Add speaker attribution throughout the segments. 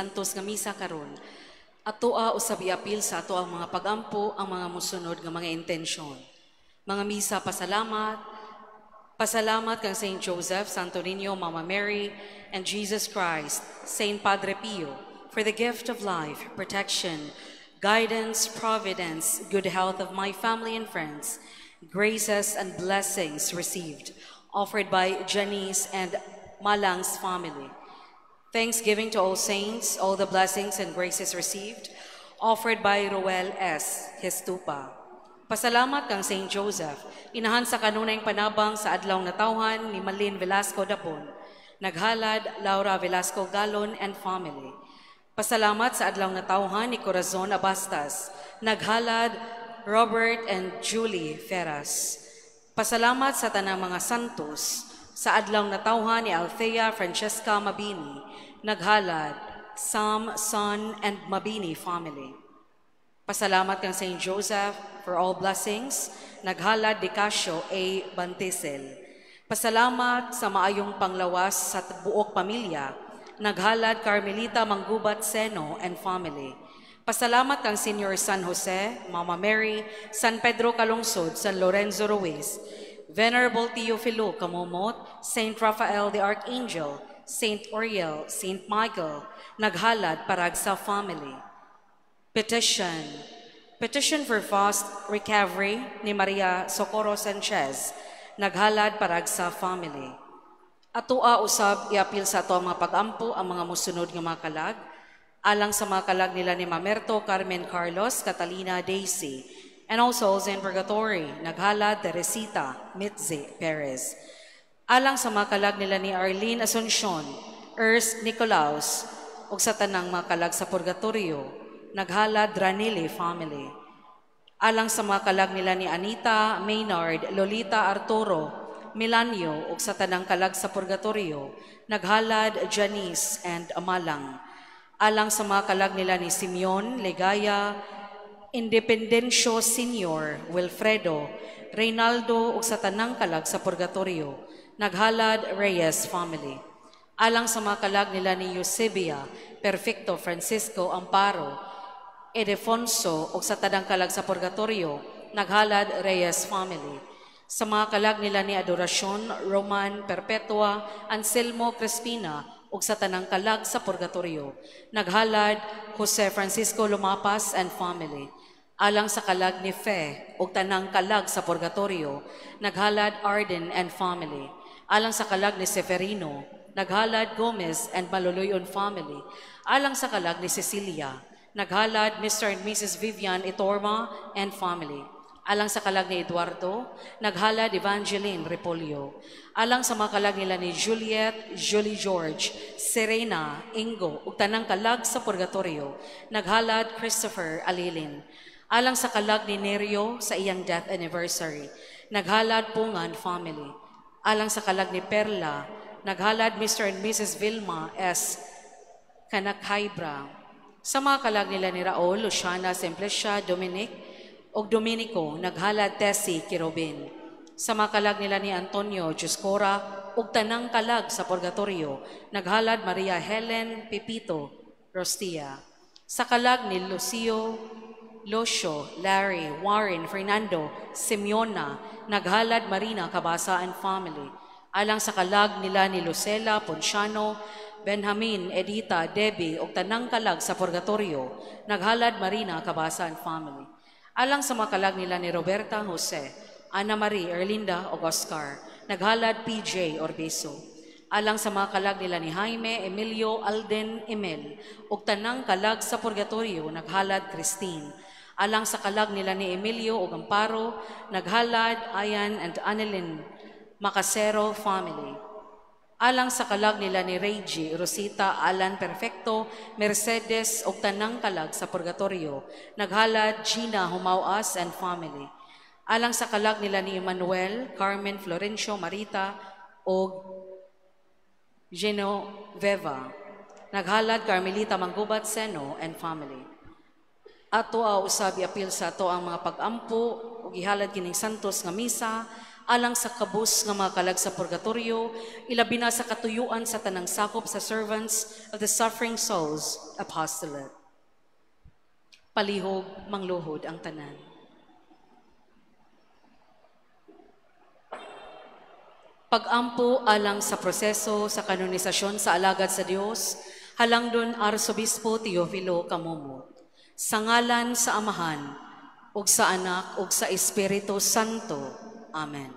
Speaker 1: santos nga misa karon. Atoa usab iapil sa ato ang mga pagampo ang mga musunod nga mga intensyon. Mga misa pasalamat, pasalamat kang Saint Joseph, Santo Niño, Mama Mary, and Jesus Christ, Saint Padre Pio, for the gift of life, protection, guidance, providence, good health of my family and friends, graces and blessings received, offered by Janice and Malang's family. Thanksgiving to all saints, all the blessings and graces received, offered by Roel S. Hestupa. Pasalamat kang Saint Joseph, inahan sa kanunay panabang sa adlaw na tawhan ni Malin Velasco Dapon, naghalad Laura Velasco Galon and family. Pasalamat sa adlaw na tawhan ni Corazon Abastas, naghalad Robert and Julie Ferras. Pasalamat sa tanang mga santos sa adlaw na tawhan ni Althea Francesca Mabini, naghalad Sam, Son, and Mabini family. Pasalamat kang Saint Joseph for all blessings, naghalad Dicasio A. Bantisel. Pasalamat sa maayong panglawas sa buok pamilya, naghalad Carmelita Manggubat Seno and family. Pasalamat kang Senior San Jose, Mama Mary, San Pedro Calungsod, San Lorenzo Ruiz, Venerable Teofilo Camomot, Saint Raphael the Archangel, Saint Oriel, Saint Michael, naghalad parag sa family. Petition. Petition for fast recovery ni Maria Socorro Sanchez, naghalad parag sa family. Atoa usab iapil sa ato ang mga pagampo ang mga musunod nga mga kalag, alang sa mga kalag nila ni Mamerto Carmen Carlos, Catalina Daisy, and all souls in purgatory, naghalad Teresita Mitze Perez. Alang sa mga kalag nila ni Arlene Asuncion, Ernst Nicolaus, ug sa tanang mga kalag sa purgatorio, naghalad Dranili family. Alang sa mga kalag nila ni Anita, Maynard, Lolita Arturo, Milanio, ug sa tanang kalag sa purgatorio, naghalad Janice and Amalang. Alang sa mga kalag nila ni Simeon, Legaya, Independencio Senior, Wilfredo, Reynaldo, ug sa tanang kalag sa purgatorio, naghalad Reyes family. Alang sa mga kalag nila ni Eusebia, Perfecto, Francisco, Amparo, Edefonso, ug sa tanang kalag sa purgatorio, naghalad Reyes family. Sa mga kalag nila ni Adoracion, Roman, Perpetua, Anselmo, Crespina, ug sa tanang kalag sa purgatorio, naghalad Jose Francisco Lumapas and family. Alang sa kalag ni Fe, ug tanang kalag sa purgatorio, naghalad Arden and family. Alang sa kalag ni Severino, naghalad Gomez and Maluluyon family. Alang sa kalag ni Cecilia, naghalad Mr. and Mrs. Vivian Itorma and family. Alang sa kalag ni Eduardo, naghalad Evangeline Repolio. Alang sa mga kalag nila ni Juliet, Julie George, Serena, Ingo, ug tanang kalag sa purgatorio, naghalad Christopher Alilin. Alang sa kalag ni Nerio sa iyang death anniversary, naghalad Pungan family. Alang sa kalag ni Perla, naghalad Mr. and Mrs. Vilma S. Kanakhaibra. Sa mga kalag nila ni Raul, Luciana, Simplicia, Dominic, ug Dominico, naghalad Tessie Kirobin. Sa mga kalag nila ni Antonio Juscora, ug tanang kalag sa purgatorio, naghalad Maria Helen Pepito Rostia. Sa kalag ni Lucio, Locio, Larry, Warren, Fernando, Simeona, naghalad Marina Cabasa and family. Alang sa kalag nila ni Lucela, Ponciano, Benjamin, Edita, Debbie, ug tanang kalag sa purgatorio, naghalad Marina Cabasa and family. Alang sa mga kalag nila ni Roberta Jose, Ana Marie, Erlinda, ug Oscar, naghalad PJ Orbiso. Alang sa mga kalag nila ni Jaime, Emilio, Alden, Emil, ug tanang kalag sa purgatorio, naghalad Christine. Alang sa kalag nila ni Emilio ug Amparo, naghalad Ayan and Annelyn Macasero family. Alang sa kalag nila ni Reggie, Rosita, Alan Perfecto, Mercedes ug tanang kalag sa purgatorio, naghalad Gina Humauas and family. Alang sa kalag nila ni Emmanuel, Carmen, Florencio, Marita ug Genoveva, naghalad Carmelita Manggubat Seno and family. Ato usab iapil sa ato ang mga pagampo ug ihalad kining santos nga misa alang sa kabus nga mga kalag sa purgatorio, ilabi na sa katuyuan sa tanang sakop sa servants of the suffering souls apostolate. Palihog, mangluhod ang tanan. Pag-ampo alang sa proseso sa kanonisasyon sa alagad sa Dios, halangdon Arsobispo Teofilo Kamumot. Sa ngalan sa Amahan, ug sa Anak, ug sa Espiritu Santo. Amen.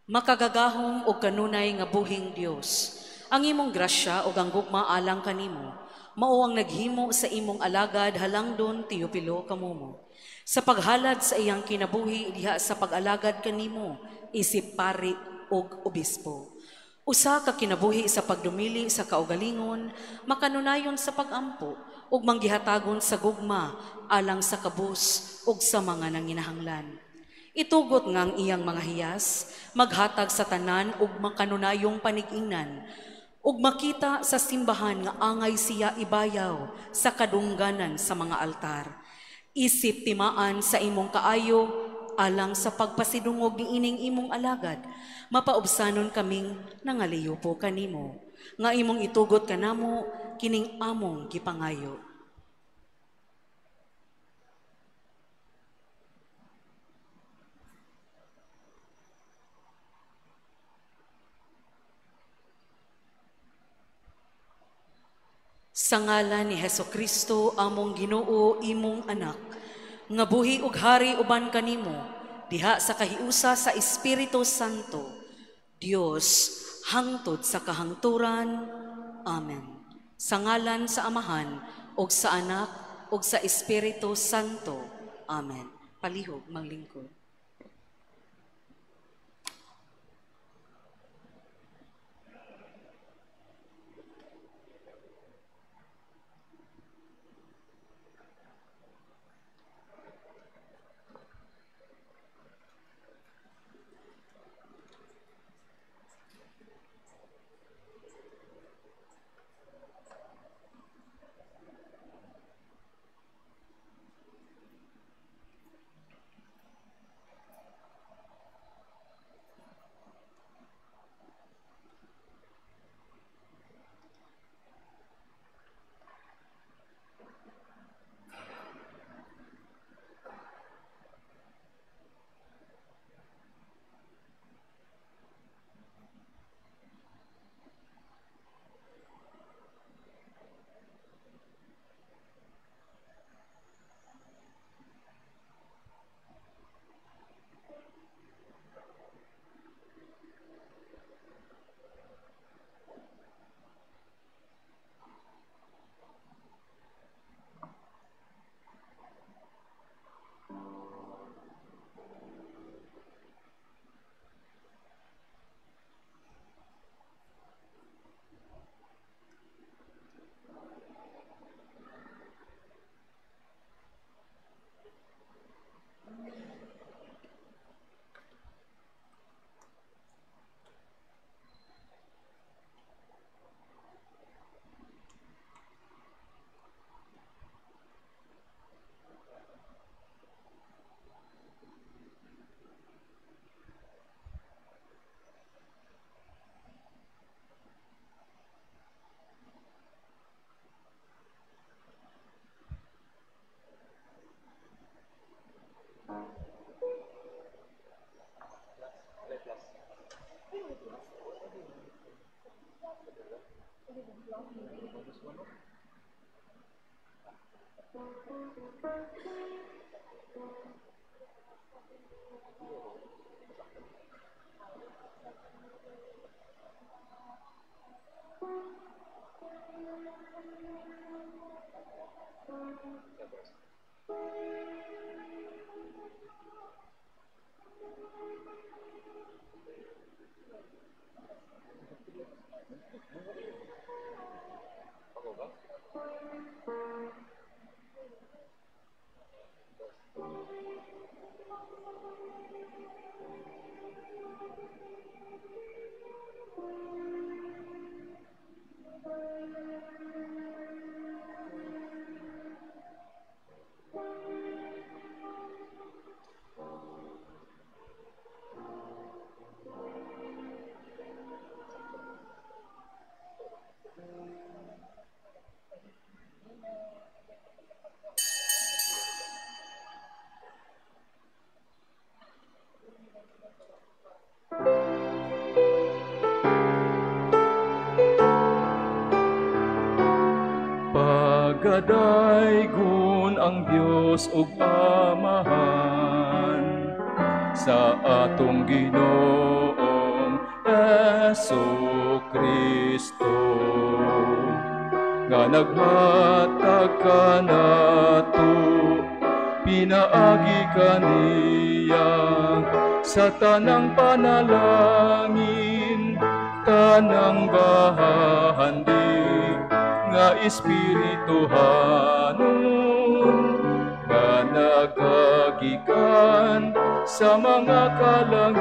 Speaker 1: Makagagahom ug kanunay nga buhing Dios, ang imong grasya ug ang gugma alang kanimo, mao ang naghimo sa imong alagad halangdon Teofilo Kamumot. Sa paghalad sa iyang kinabuhi diha sa pag-alagad kanimo, isip pari ug obispo. Usa ka kinabuhi sa pagdumili sa kaugalingon, makanunayon sa pag-ampo, ug manggihatagon sa gugma alang sa kabus ug sa mga nanginahanglan. Itugot nga ang iyang mga hiyas, maghatag sa tanan ug makanunayong panig-ingnan, ug makita sa simbahan nga angay siya ibayaw sa kadungganan sa mga altar. Isip timaan sa imong kaayo alang sa pagpasidungog ni ining imong alagad, mapaubsanon kaming nangaliyo po kanimo, nga imong itugot kanamo kining among gipangayo. Sa ngalan ni Hesukristo among Ginoo imong anak, nga buhi ug hari uban kanimo, diha sa kahiusa sa Espiritu Santo, Dios hangtod sa kahangturan. Amen. Sa ngalan sa Amahan, ug sa Anak, ug sa Espiritu Santo. Amen. Palihog, manglingkod.
Speaker 2: kadaygon ang Dios ug Amahan sa atong Ginoong Jesu-Kristo, nga naghatag kanato pinaagi kaniya sa tanang panalangin, tanang bahandi nga espirituhanon, nga nagagikan sa mga kalangitan.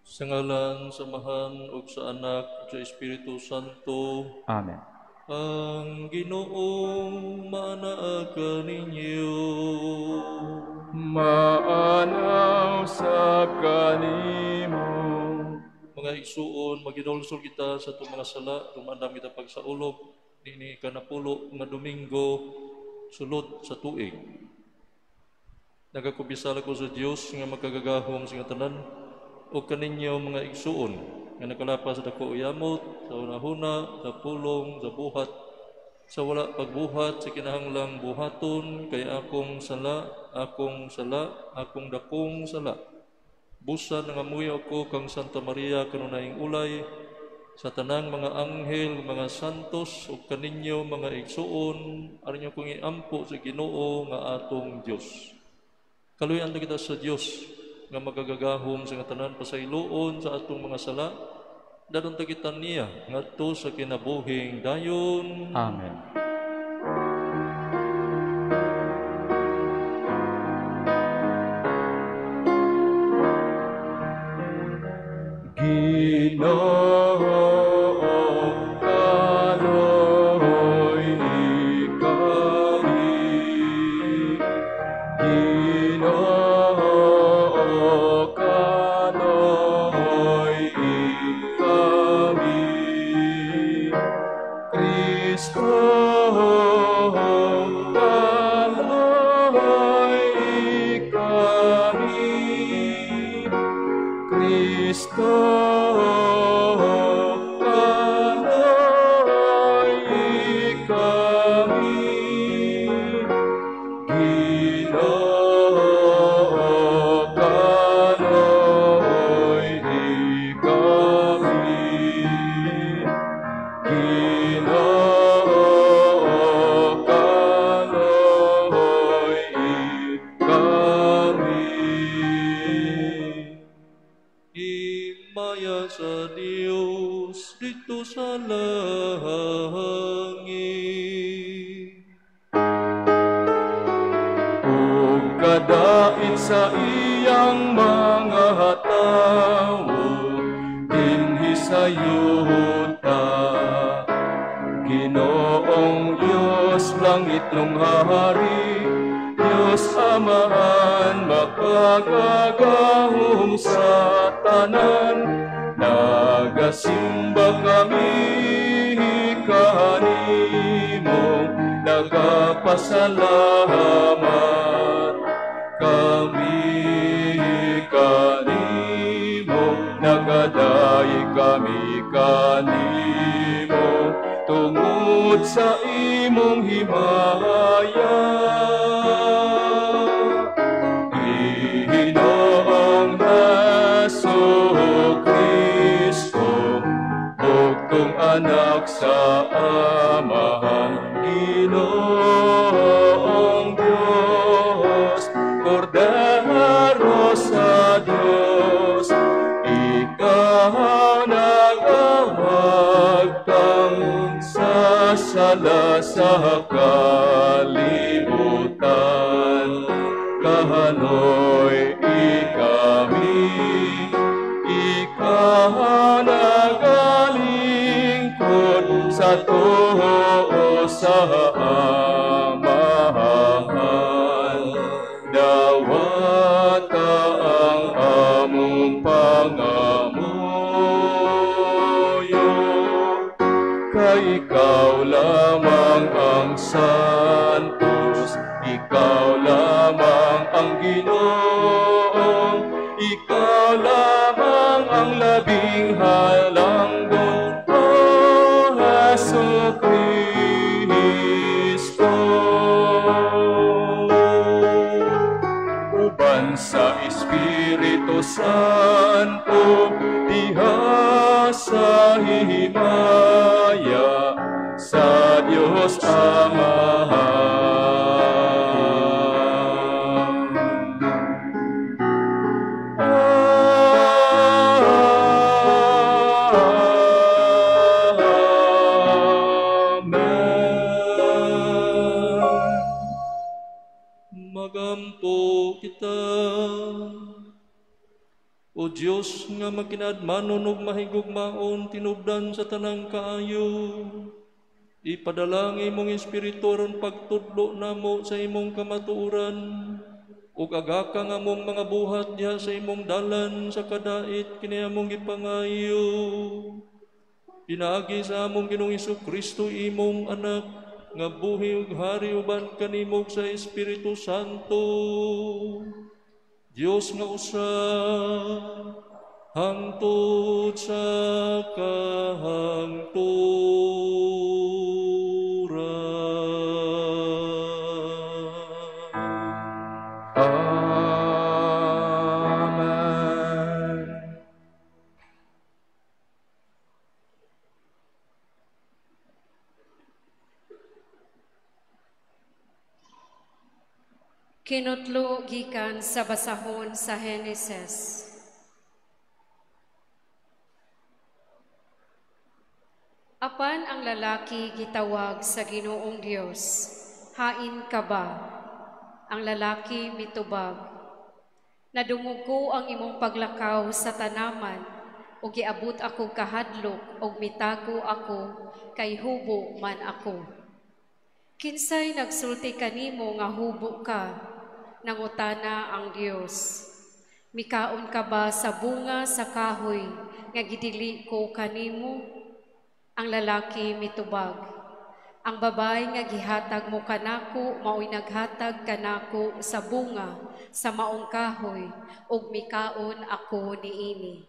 Speaker 3: Sa ngalan, samahan, ug sa Anak, ug sa Espiritu Santo.
Speaker 2: Amen.
Speaker 3: Ang Ginoong maanaaga ninyo.
Speaker 2: Maanaw sa kanimo.
Speaker 3: Mga igsuon, maginulsol kita sa itong mga sala, rumandam kita pagsaulog, nini kanapulo nga Domingo, sulod sa tuig. Nagakubisala ko sa Diyos nga magkagagahom sa tanan, o kaninyo mga igsuon, nga nakalapas sa dako uyamot, sa hunahuna, sa pulong, sa buhat, sa wala pagbuhat, sa kinahanglang buhaton, kay akong sala, akong dakong sala. Busa nga muyo ako kang Santa Maria kanunayng ulay, sa tanang mga anghel, mga santos, o kaninyo mga igsuon, aron kong iampo sa Ginoo nga atong Diyos. Kaluyan kita sa Diyos, nga magagagahom sa tanan pasayloon sa atong mga sala, dadon tagitan niya ngadto sa kinabuhing dayon.
Speaker 2: Amen. Ginoo, kaloy ikari. Ginoo, kaloy ikari. Kristo, kaloy ikari. Kristo, kaloy ikari. Ginoo, kaloy ikari. Ginoo, kaloy ikari.
Speaker 3: Himaya sa Dios dito sa langit.
Speaker 2: Ug kadait sa iyang mga tawo dinhi sa yuta. Ginoong Diyos langit lunghari, Diyos Amahan makagagahom sa tanan. Nagasimba kami kanimo, nagapasalamat kami kanimo, nagadayi kami kanimo tungod sa imong himaya. Ginoong Jesu-Kristo, bugtong anak sa Amahan. Ginoong Diyos, Kordero sa Diyos, ikaw nagawagtang sa sala sa kalibutan. Kahanoy ikami, ikaw nagalingkod sa tuo sa Amahan. Dawata ang among pangamuyo, kay ikaw lamang ang santos, ikaw lamang ang Ginoo, ikaw lamang ang labing hala. sa himaya sa Diyos Amahan.
Speaker 3: Magampo kita. O Diyos nga makinadmanon ug mahigugmaon tinubdan sa tanang kaayo, ipadala ang imong espiritu aron pagtudlo namo sa imong kamatuoran ug agaka nga among mga buhat diha sa imong dalan sa kadait kini among gipangayo. Pinaagi sa among Ginoong Hesukristo imong anak nga buhi ug hari uban kanimo sa Espiritu Santo, Dios nga usa hangtod sa kahangturan.
Speaker 2: Amen.
Speaker 4: Kinutlo gikan sa basahon sa Heneses. Apan ang lalaki gitawag sa Ginoong Dios, hain ka ba? Ang lalaki mitubag, nadungog ko ang imong paglakaw sa tanaman, o giabot ako kahadlok, o mitago ako, kay hubo man ako. Kinsay nagsulti kanimo nga hubo ka, nangutana ang Dios. Mikaon ka ba sa bunga sa kahoy, nga gidili ko kanimo? Ang lalaki mitubag, ang babae nga gihatag mo kanako, mao'y naghatag kanako sa bunga, sa maong kahoy, ug mikaon ako niini.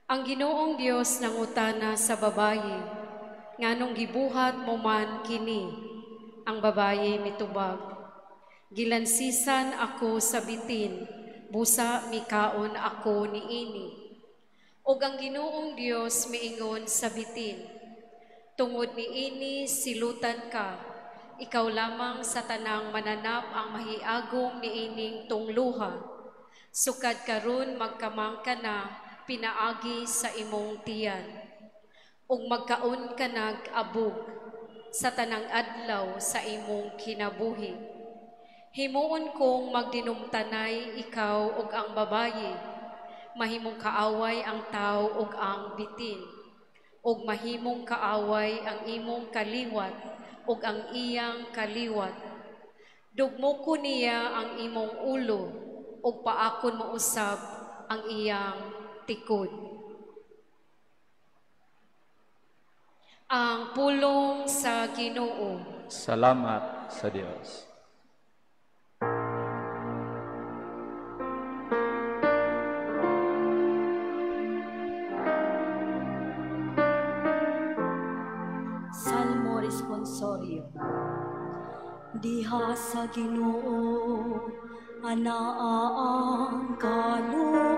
Speaker 4: Ang Ginoong Dios nangutana sa babaye, nganong gibuhat mo man kini? Ang babaye mitubag, gilansisan ako sa bitin, busa mikaon ako niini. Og ang Ginoong Dios miingon sa bitin, tungod niini silutan ka, ikaw lamang sa tanang mananap ang mahiagong niining tungluha. Sukad karon magkamang ka na, pinaagi sa imong tiyan. Ug magkaon ka nag-abog sa tanang adlaw sa imong kinabuhi. Himuon kong magdinumtanay ikaw ug ang babaye, mahimong kaaway ang tao ug ang bitin, ug mahimong kaaway ang imong kaliwat ug ang iyang kaliwat. Dugmo ko niya ang imong ulo ug paakon mo usab ang iyang tikod. Ang pulong sa Ginoo.
Speaker 2: Salamat sa Diyos.
Speaker 5: Salmo Responsorio. Diha sa Ginoo anaa ang kaluoy,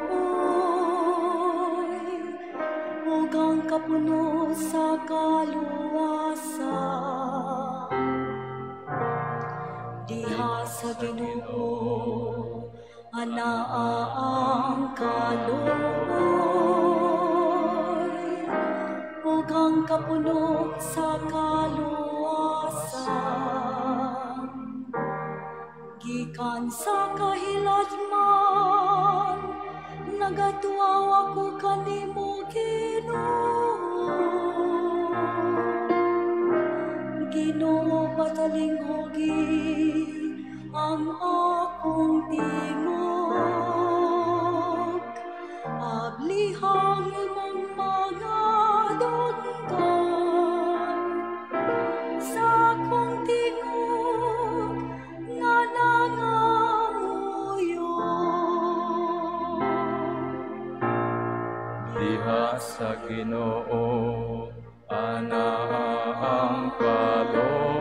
Speaker 5: ug ang kapuno sa kaluwasan. Diha sa Ginoo anaa ang kaluoy, ug ang kapuno sa kaluwasan. Gikan sa kahilajman, nagatuaw ako kanimo Ginoo. Ginoo patalinghogi ang akong tingog, ablihang imong mga dunggan sa akong tingog nga nangamuyo.
Speaker 2: Diha sa Ginoo anaa ang kaluoy,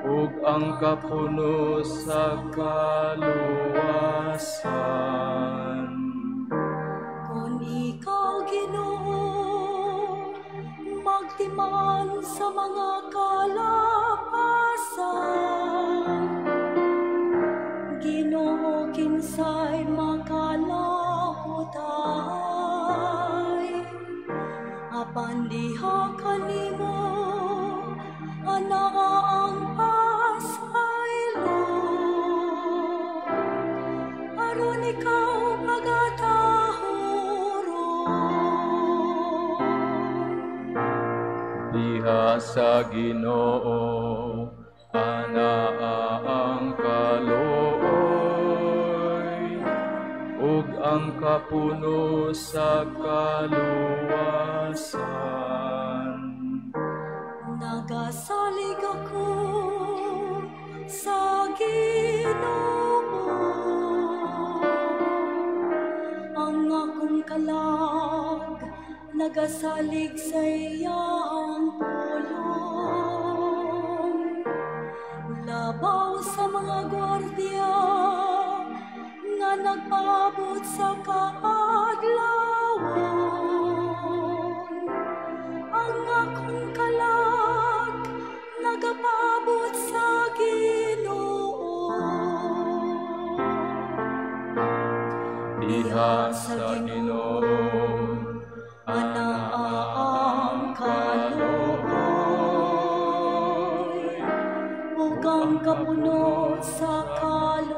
Speaker 2: ug ang kapuno sa kaluwasan.
Speaker 5: Kung man sa mga kalapasan, Ginoo kinsay makalahutay, apan diha kanimo anaa ang pasaylo, aron ikaw pagatahuron.
Speaker 2: Diha sa Ginoo anaa ang kalooy, ug ang kapuno sa kaluwasan.
Speaker 5: Nagasalig ako sa Ginoo, ang akong kalag nagasalig sa iyang pulong. Labaw sa mga gwardiya nga nagpaabot sa kaadlawon, ang akong kalag nagapaabot sa Ginoo.
Speaker 2: Diha sa Ginoo
Speaker 5: anaa ang kalooy, ug ang kapuno sa kaluwasan.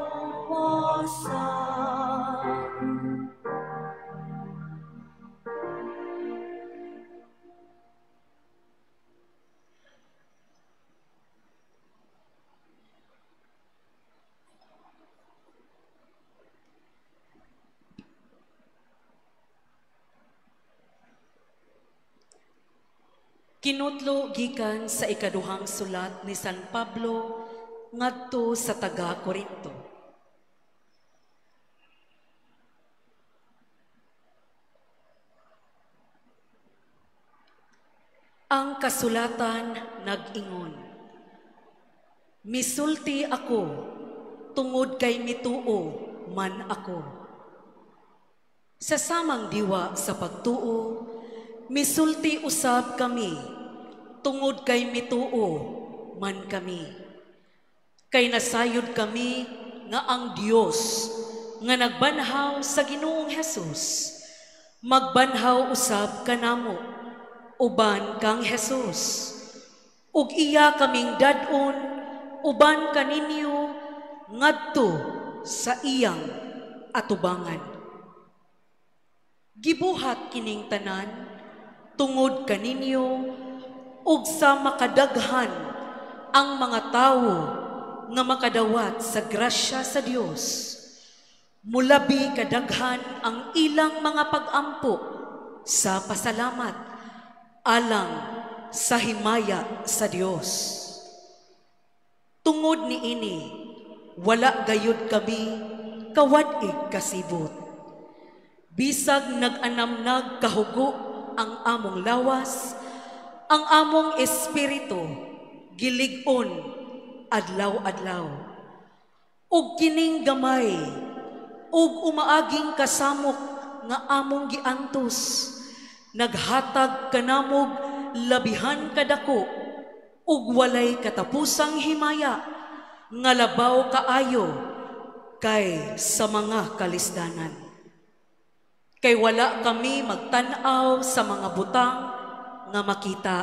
Speaker 1: Kinutlo gikan sa ikaduhang sulat ni San Pablo ngadto sa taga-Korinto. Ang kasulatan nag-ingon, misulti ako tungod kay mituo man ako. Sa samang diwa sa pagtuo, misulti usab kami, tungod kay mituo man kami. Kay nasayod kami nga ang Dios nga nagbanhaw sa Ginoong Hesus, magbanhaw usab kanamo, uban kang Hesus. Ug iya kaming dadon, uban kaninyo, ngadto sa iyang atubangan. Gibuhat kining tanan, tungod kaninyo, ug sa makadaghan ang mga tawo nga makadawat sa grasya sa Dios. Mulabi kadaghan ang ilang mga pag-ampo sa pasalamat alang sa himaya sa Dios. Tungod niini, wala gayud kami kawadig kasibot. Bisag nag-anamnag kahugo ang among lawas, ang among espiritu gilig-on adlaw-adlaw. Ug kining gamay, ug umaaging kasamok nga among giantos, naghatag kanamog labihan kadako, ug walay katapusang himaya, nga labaw kaayo kay sa mga kalisdanan. Kay wala kami magtanaw sa mga butang nga makita,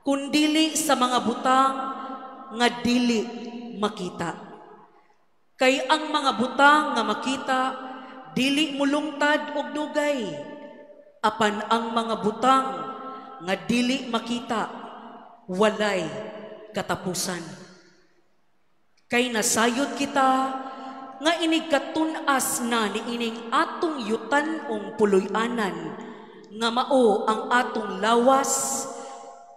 Speaker 1: kundili sa mga butang nga dili makita. Kay ang mga butang nga makita, dili mulungtad og dugay, apan ang mga butang nga dili makita, walay katapusan. Kay nasayod kita, nga inig katunas na ni ining atong yutanong puloy-anan, nga mao ang atong lawas,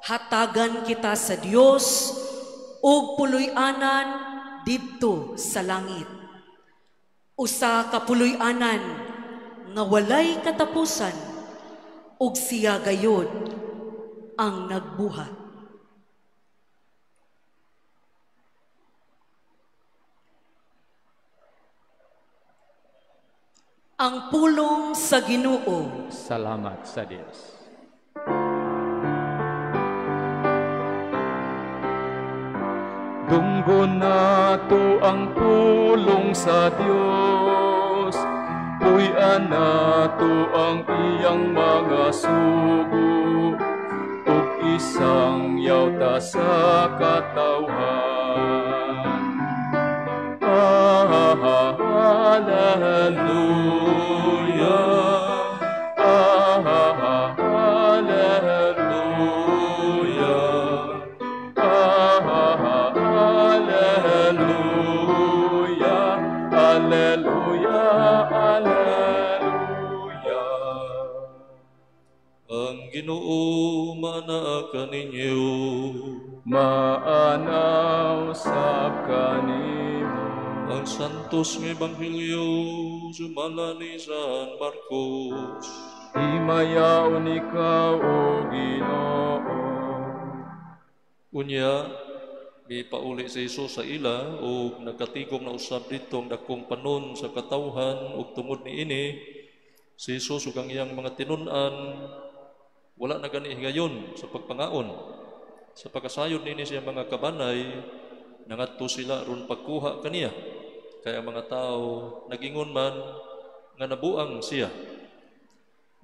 Speaker 1: hatagan kita sa Dios ug puloy-anan didto sa langit. Usa ka puloy-anan nga walay katapusan, ug siya gayod ang nagbuhat. Ang pulong sa Ginoo.
Speaker 2: Salamat sa Dios. Anggon nato ang pulong sa Dios, puy-an nato ang iyang mga sugo, ug isang yawta sa katawhan. Hallelujah, hallelujah, hallelujah, hallelujah, hallelujah.
Speaker 3: Ang Ginoo manaa kaninyo.
Speaker 2: Maanaw sa kanimo.
Speaker 3: Ang Santos nga Ebanghelyo sumala ni San Marcos.
Speaker 2: Himayaon ikaw, O Ginoo.
Speaker 3: Unya, may pauli si Jesus sa ila o nagkatigom na usab dito ang dakong panon sa katawhan o tungod ni ini, si Jesus ug ang iyang mga tinun-an wala na gani higayon sa pagpangaon. Sa pagkasayod nini siya mga kabanay, nangadto sila ron pagkuha kaniya. Kaya ang mga tao nagingon man nga nabuang siya.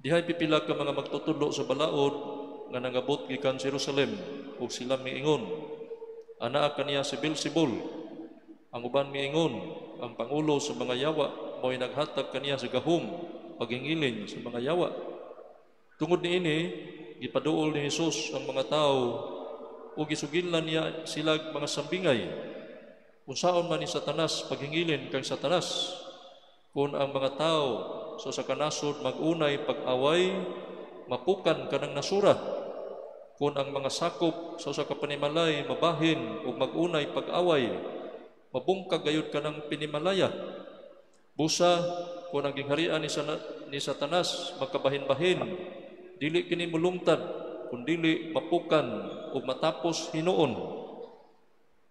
Speaker 3: Dihay pipila ka mga magtutudlo sa balaod nga nangabot gikan Jerusalem ug sila miingon, anaa kaniya si Beelzebul. Ang uban miingon, ang pangulo sa mga yawa mo'y naghatag kaniya sa gahom pagingilin sa mga yawa. Tungod niini, gipaduol ni Jesus ang mga tao o gisugilan niya sila mga sambingay. Unsaon man ni Satanas paghingilin kang Satanas, kung ang mga tao sa kanasod mag-unay pag-away, mapukan kanang nasura. Kung ang mga sakop sa kapanimalay mabahin o mag-unay pag-away, mabungkag gayud kanang pinimalaya. Busa kung ang gingharian ni Satanas magkabahin-bahin, dili kini mulungtad kundili mapukan o matapos hinuon.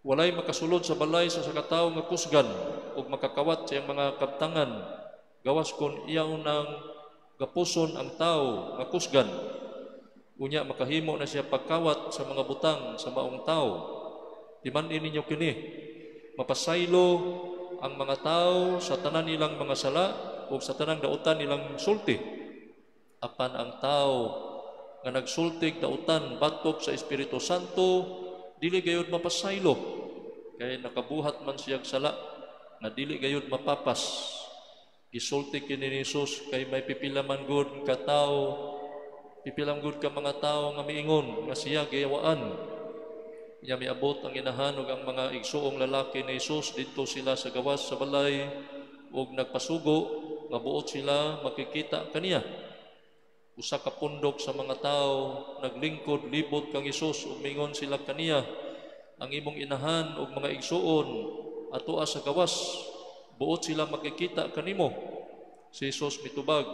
Speaker 3: Walay makasulod sa balay sa sakataw nga kusgan o makakawat sa iyang mga kabtangan, gawas kon iyaw nang gapuson ang tao nga kusgan. Unya makahimo na siya pagkawat sa mga butang sa maong tao. Timan-in ninyo kini, mapasaylo ang mga tao sa tanan nilang mga sala o sa tanang dautan nilang sulti. Apan ang tao nga nagsultig dautan batok sa Espiritu Santo, dili gayud mapasaylo, kay nakabuhat man siyang sala na dili gayud mapapas. Gisultig kini ni Jesus kay may pipila man gud ka tawo, pipilang gud ka mga tawo nga miingon nga siya gayawaan. Iya miabot ang inahan ug ang mga igsuong lalaki ni Jesus didto sila sa gawas sa balay ug nagpasugo nga buot sila makikita kaniya. Usa ka pundok sa mga tao naglingkod libot kang Hesus ug mingon sila kaniya, ang imong inahan ug mga igsuon atoa sa gawas, buot sila makikita kanimo. Si Hesus mitubag,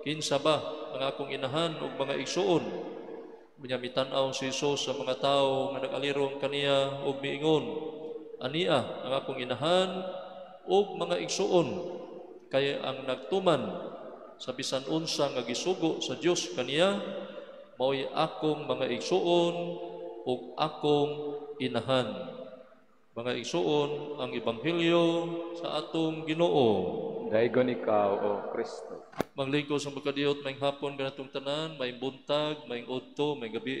Speaker 3: kinsa ba ang akong inahan ug mga igsuon? Unya mitan-aw si Hesus sa mga tao nga nagalirong kaniya ug miingon, ania ang akong inahan ug mga igsuon, kay ang nagtuman sa bisan unsa nga gisugo sa Dios kaniya mao'y akong mga igsuon ug akong inahan. Mga igsuon, ang ebanghelyo sa atong Ginoo.
Speaker 2: Daigon ikaw, O Kristo.
Speaker 3: Maglingkod sa magkadiyot maayong hapon kanatong tanan, maayong buntag, maayong udto, maayong gabi,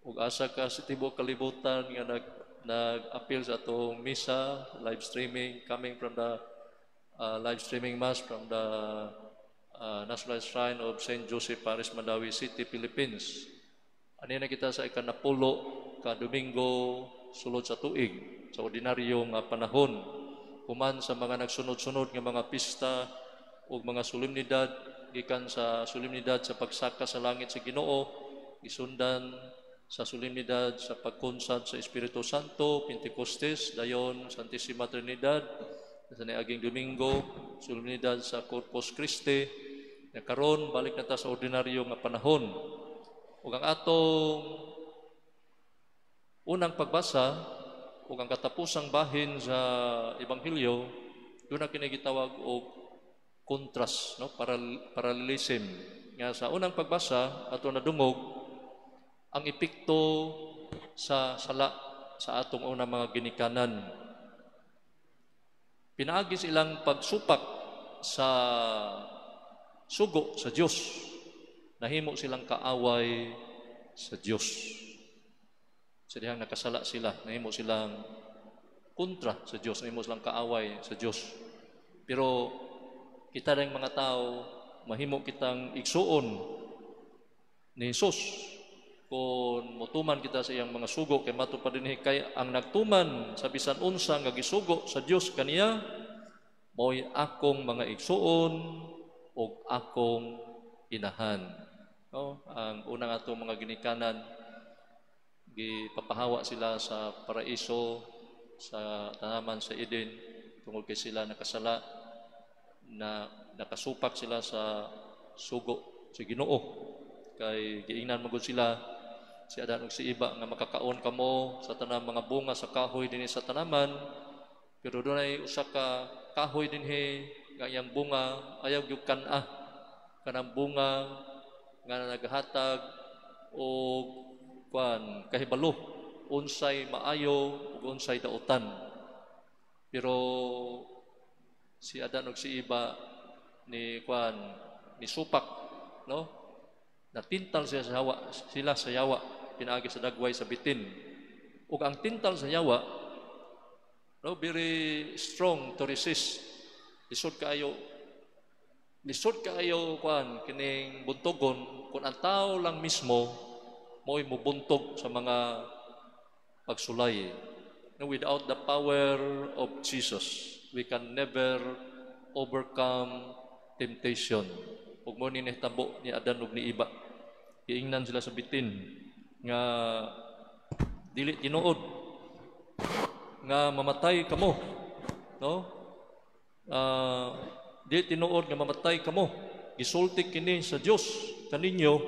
Speaker 3: ug asa ka sa tibuok kalibutan nga nag-appeal sa atong misa, live streaming, coming from the live streaming mass from the National Shrine of St. Joseph Parish, Mandawi City, Philippines. Ani na kita sa ikanapulo ka Domingo sulod sa tuig sa ordinaryo nga panahon, human sa mga nagsunod-sunod nga mga pista o mga solemnidad, gikan sa solemnidad sa pagsaka sa langit sa Ginoo, isundan sa solemnidad sa pagkonsad sa Espiritu Santo, Pentecostes, dayon Santissima Trinidad, sa niaging Domingo, solemnidad sa Corpus Christi. Karon balik na ta sa ordinaryo nga panahon. Ug ang atong unang pagbasa ug ang katapusang bahin sa ebanghelyo, doon na kinagitawag og contrast, no? Parallelism. Nga sa unang pagbasa ato nadungog ang epekto sa sala sa atong unang mga ginikanan. Pinaagi silang pagsupak sa sugo sa Dios. Nahimo silang kaaway sa Dios. Sa dihang nakasala sila, nahimo silang kontra sa Dios, nahimo silang kaaway sa Dios. Pero kita ring mga tao, mahimo kitang igsuon ni Jesus kung mutuman kita sa iyang mga sugo, kay mato pa dinhi kay ang nagtuman sa bisan unsa nga gisugo sa Dios kaniya mo'y akong mga igsuon o akong inahan. No? Ang unang atong mga ginikanan, gipapahawa sila sa paraiso, sa tanaman sa Eden, tungod kay sila nakasala, na nakasupak sila sa sugo sa Ginoo. Kay giingnan magud sila si Adan ug si Iba nga makakaon kamo sa tanang mga bunga sa kahoy dinhi sa tanaman, pero dunay usa ka kahoy dinhi nga iyang bunga ayaw gyud kan-a kanang bunga nga naghatag og kahibalo unsay maayo ug unsay dautan. Pero si Adan ug si Iba ni supak, no? Natintal sila sa yawa, pinaagi sa dagway sa bitin. Ug ang tintal sa yawa, no, very strong to resist. Lisod kaayo kining buntogon kung ang tao lang mismo mo'y mubuntog sa mga pagsulay. No, without the power of Jesus, we can never overcome temptation. Ug mo ni nahitabo ni Adan ug ni Iba, giingnan sila sa bitin nga dili tinuod nga mamatay kamo, no? Dili tinuod nga mamatay kamo, gisulti kini sa Dios kaninyo,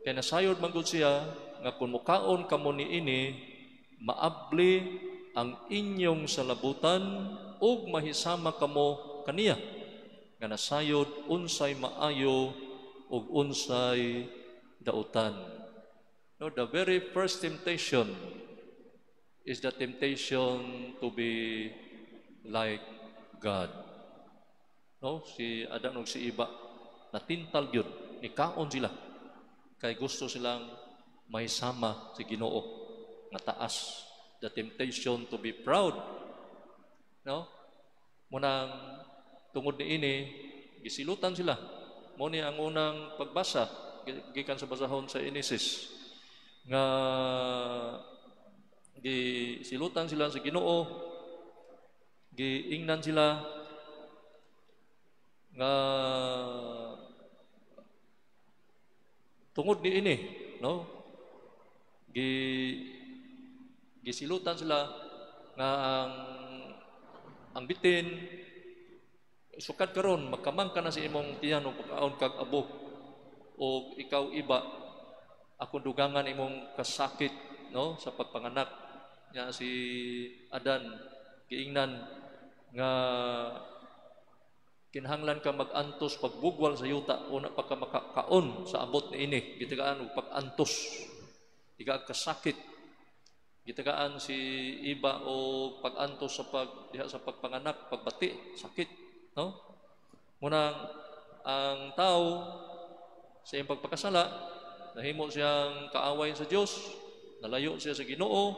Speaker 3: kay nasayod man gud siya nga kun mukaon kamo niini maabli ang inyong salabutan ug mahisama kamo kaniya nga nasayod unsay maayo ug unsay dautan. No, the very first temptation is the temptation to be like God. No, si Adan ug si Iba natintal gyud, nikaon sila kay gusto silang mahisama si Ginoo nga taas. The temptation to be proud. No? Munang tungod niini gisilutan sila. Mo ni ang unang pagbasa gikan sa basahon sa Genesis nga gisilutan sila sa Ginoo, giingnan sila nga tungod niini, no? Gisilutan sila nga ang bitin sukad karon magkamang ka na si imong tiyan o pagkaon kag abo o ikaw Iba akong dugangan imong kasakit, no, sa pagpanganak nya. Si Adan giingnan nga kinahanglan ka mag-antos pagbugwal sa yuta una pa ka makakaon sa abot niini, gitagaan og pag-antos diga kasakit. Gitagaan si Iba o pag-antos sa diha sa pagpanganak, pagbati, sakit, no? Munang ang tao sa iyang pagpakasala, nahimo siyang kaaway sa Dios, nalayo siya sa Ginoo,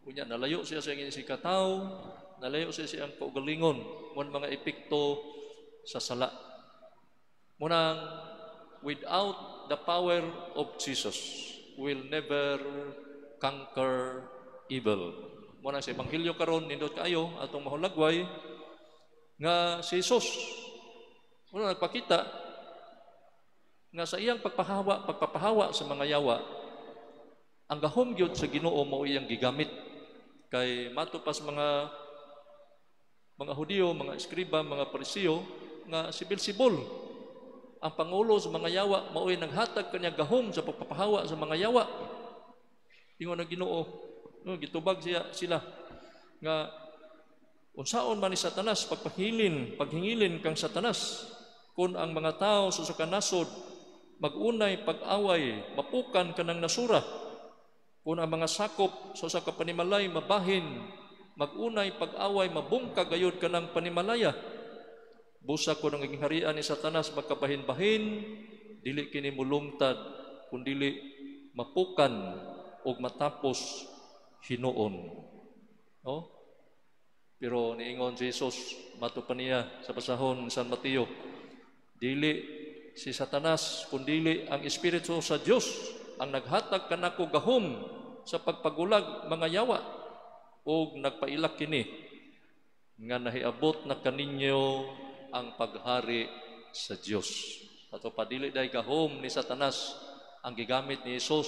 Speaker 3: kunya nalayo siya sa iyang sikataw, nalayo siya sa iyang kaugalingon, mon mga epekto sa sala. Munang without the power of Jesus, will never conquer evil. Muna sa Ebanghelyo karon nindot kaayo atong mahulagway nga si Jesus muna nagpakita nga sa iyang pagpapahawa sa mga yawa, ang gahom gyud sa Ginoo mao iyang gigamit. Kay mato pas mga Hudiyo, mga eskriba, mga Parisiyo nga si Beelzebul ang pangulo sa mga yawa mao'y naghatag kanya gahom sa pagpapahawa sa mga yawa. Ingon ang Ginoo, no, gitubag sila nga unsaon man ni Satanas paghingilin kang Satanas kun ang mga tao susukan nasod magunay pag-away mapukan kanang nasura Kung ang mga sakop sa usa ka panimalay mabahin, magunay pag-away, mabungkag gayud kanang panimalaya. Busa ko nang harian ni Satanas magkabahin-bahin, dili kini mulungtad, kundili mapukan o matapos hinuon. No? Pero niingon si Jesus, matupan niya sa basahon San Mateo, dili si Satanas, kundili ang Espiritu sa Dios ang naghatag kanako gahom sa pagpagulag mga yawa o nagpailak kini nga nahiabot na kaninyo ang paghari sa Dios. Ato padili day gahom ni Satanas ang gigamit ni Jesus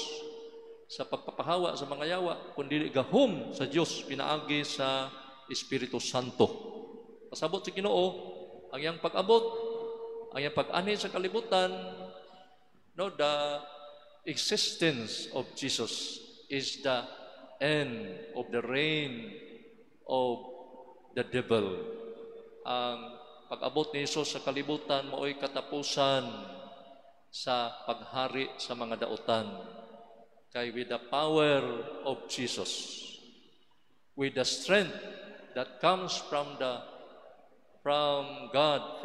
Speaker 3: sa pagpapahawa sa mga yawa, kundi gahom sa Dios pinaagi sa Espiritu Santo. Pasabot si Ginoo ang iyang pag-abot, ang iyang pag-ani sa kalibutan, no, the existence of Jesus is the end of the reign of the devil. Ang pag-abot ni Jesus sa kalibutan mao'y katapusan sa paghari sa mga dautan. Kay with the power of Jesus, with the strength that comes from God,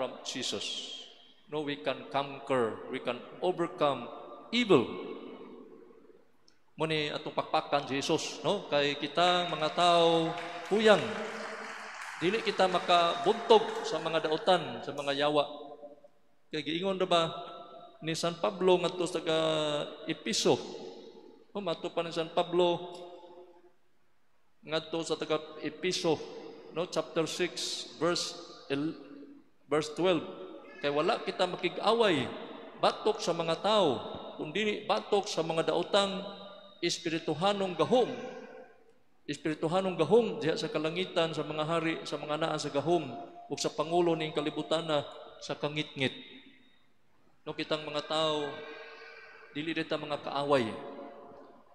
Speaker 3: from Jesus, no, we can conquer, we can overcome evil. Muni atong pakpakan si Jesus, no? Kay kita mga tao kuyang dili kita makabuntog sa mga dautan, sa mga yawa. Kay giingon ra ba ni San Pablo ngadto sa Episo, mato pa ni San Pablo ngadto sa taga Episo, no, chapter 6 verse 12, kay wala kita makig-away batok sa mga tao, kundi batok sa mga daotang espirituhanong gahom. Espirituhanong gahom diha sa kalangitan, sa mga hari, sa mga naa sa gahom, ug sa pangulo ning kalibutana sa kangitngit. No, kitang mga tao dili dita mga kaaway.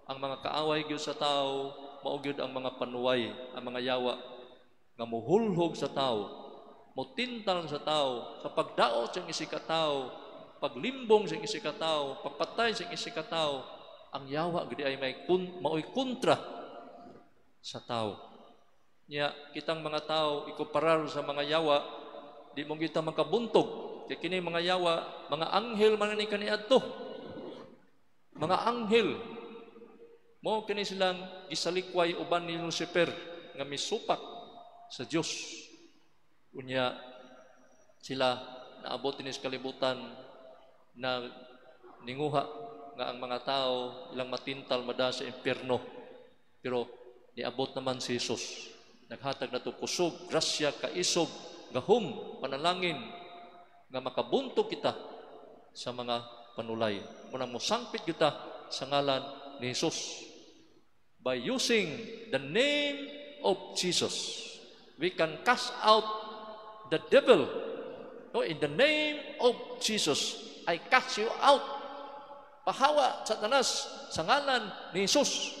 Speaker 3: Ang mga kaaway gyud sa tao mao gyud ang mga panuway, ang mga yawa nga muhulhog sa tao, mutintal sa tao, sa pagdaot sa isig ka tao, paglimbong sa isig ka tao, pagpatay sa isig ka tao. Ang yawa gid ay mao'y kontra sa tao. Nya kitang mga tao ikumparar sa mga yawa, di mo kita makabuntog. Kay kini mga yawa, mga anghel man ni kaniadto. Mga anghel mo kini silang gisalikway uban ni Lucifer nga misupak sa Dios. Unya sila naabot ni sa kalibutan na ninguha nga ang mga tao ilang matintal mada sa impierno. Pero niabot naman si Jesus. Naghatag na ito kusog, grasya, kaisog, gahom, panalangin, nga makabuntog kita sa mga panulay. Munang musangpit kita sa ngalan ni Jesus. By using the name of Jesus, we can cast out the devil. No, in the name of Jesus, I cast you out. Pahawa, Satanas, sa ngalan ni Jesus.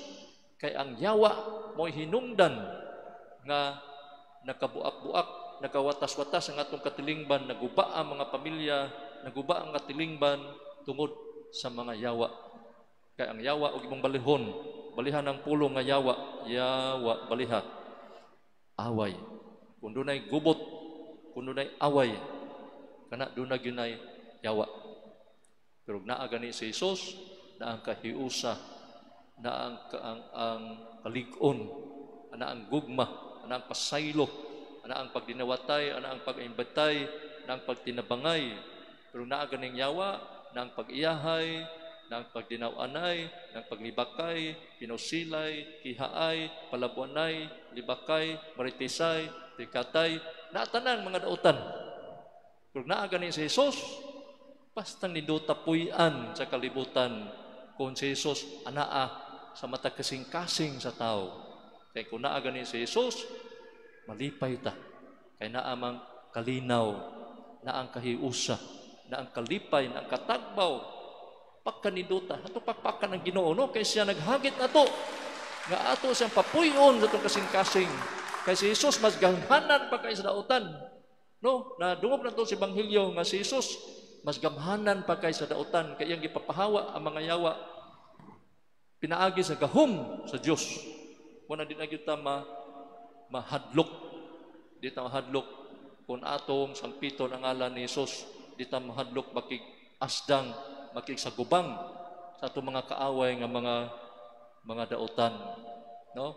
Speaker 3: Kay ang yawa mo'y hinungdan nga nakabuak-buak, nakawatas-watas ang atong katilingban, naguba ang mga pamilya, naguba ang katilingban tungod sa mga yawa. Kay ang yawa og imong balihon, balihan ang pulong nga yawa, baliha. Away. Kung dunay gubot, kung dunay away, kana dunay ginay yawa. Pero naa gani si Jesus na ang kahiusa, na ang kalig-on, na ang gugma, na ang pasaylo, na ang pagdinawatay, na ang pag-imbatay, na ang pagtinabangay. Pero naa ganing yawa, na ang pag-iyahay, na ang pagdinawanay, na ang paglibakay, pinusilay, kihaay, palabuanay, libakay, maritisay, tikatay, naatanan mga dautan. Pero naa ganing si Jesus, basta nidutapuyan sa kalibutan kung si Jesus anaa sa mata kasing-kasing sa tao. Kaya kung naa ganing si Jesus, malipay ta. Kaya naa mang kalinaw, na ang kahiusa, na ang kalipay, na ang katagbaw, pagkaniduta, ato pakpakan ng Ginoo, no? Kaya siya naghagit na to, nga ato siyang papuyon sa itong kasing-kasing. Kaya si Jesus, mas gamhanan pa kayo sa dautan. No? Na dungog na to si Ebanghelyo, nga si Jesus, mas gamhanan pa kayo sa dautan, kaya yung ipapahawa ang mga yawa. pinaagi sa gahom sa Dios. Wala din na kita mahadlok. Di ta mahadlok kung atong sangpiton ang ngalan ni Jesus. Di ta mahadlok bakig asdang, bakig sa gubang sa atong mga kaaway nga mga daotan, no?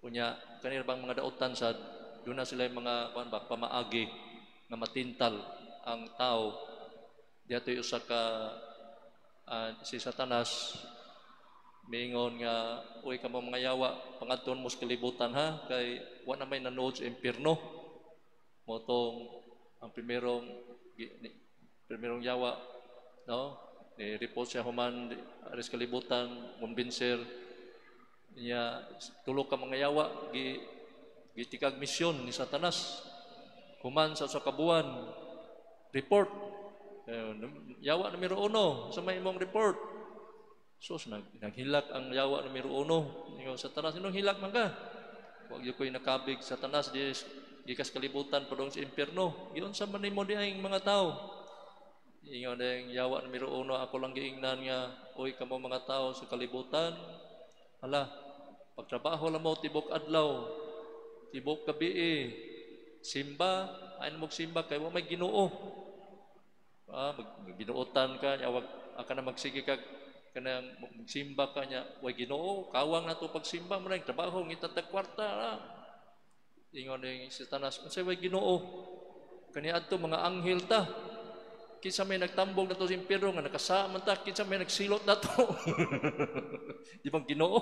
Speaker 3: Kunya kanira bang mga daotan sa doon na sila yung mga pamaagi nga matintal ang tao. Diato'y usa ka si Satanas mingon nga uy kamo mga yawa pangadton mo sa kalibutan ha kay wa na may nanood sa impierno motong ang primerong yawa, no, ni report siya human aris kalibutan kumbinser niya tulo ka mga yawa gitikag misyon ni Satanas human sa kabuan report yawa numero 1 sa may imong report. So naghilak ang yawa numero 1 ninyo Satanas inong hilak man ka wag yo koy nakabig Satanas gikas kalibutan padong sa impierno giun sa man nimo diayng mga tao ingon ding yawa numero 1 ako lang giingnan nga oy kamo mga tao sa kalibutan hala pagtrabaho lang mo tibok adlaw tibok gabi simba ayon mo simba kay wa may Ginoo magbinuotan ka nya wag aka na magsige ka kanang magsimba ka nya way Ginoo kawang nato pagsimba mo nang trabaho ngitatag kwarta ingon ning Satanas unsay way Ginoo kaniadto mga anghel ta kinsa may nagtambong nato sa impierno nga nakasama ta kinsa may nagsilot nato di bang Ginoo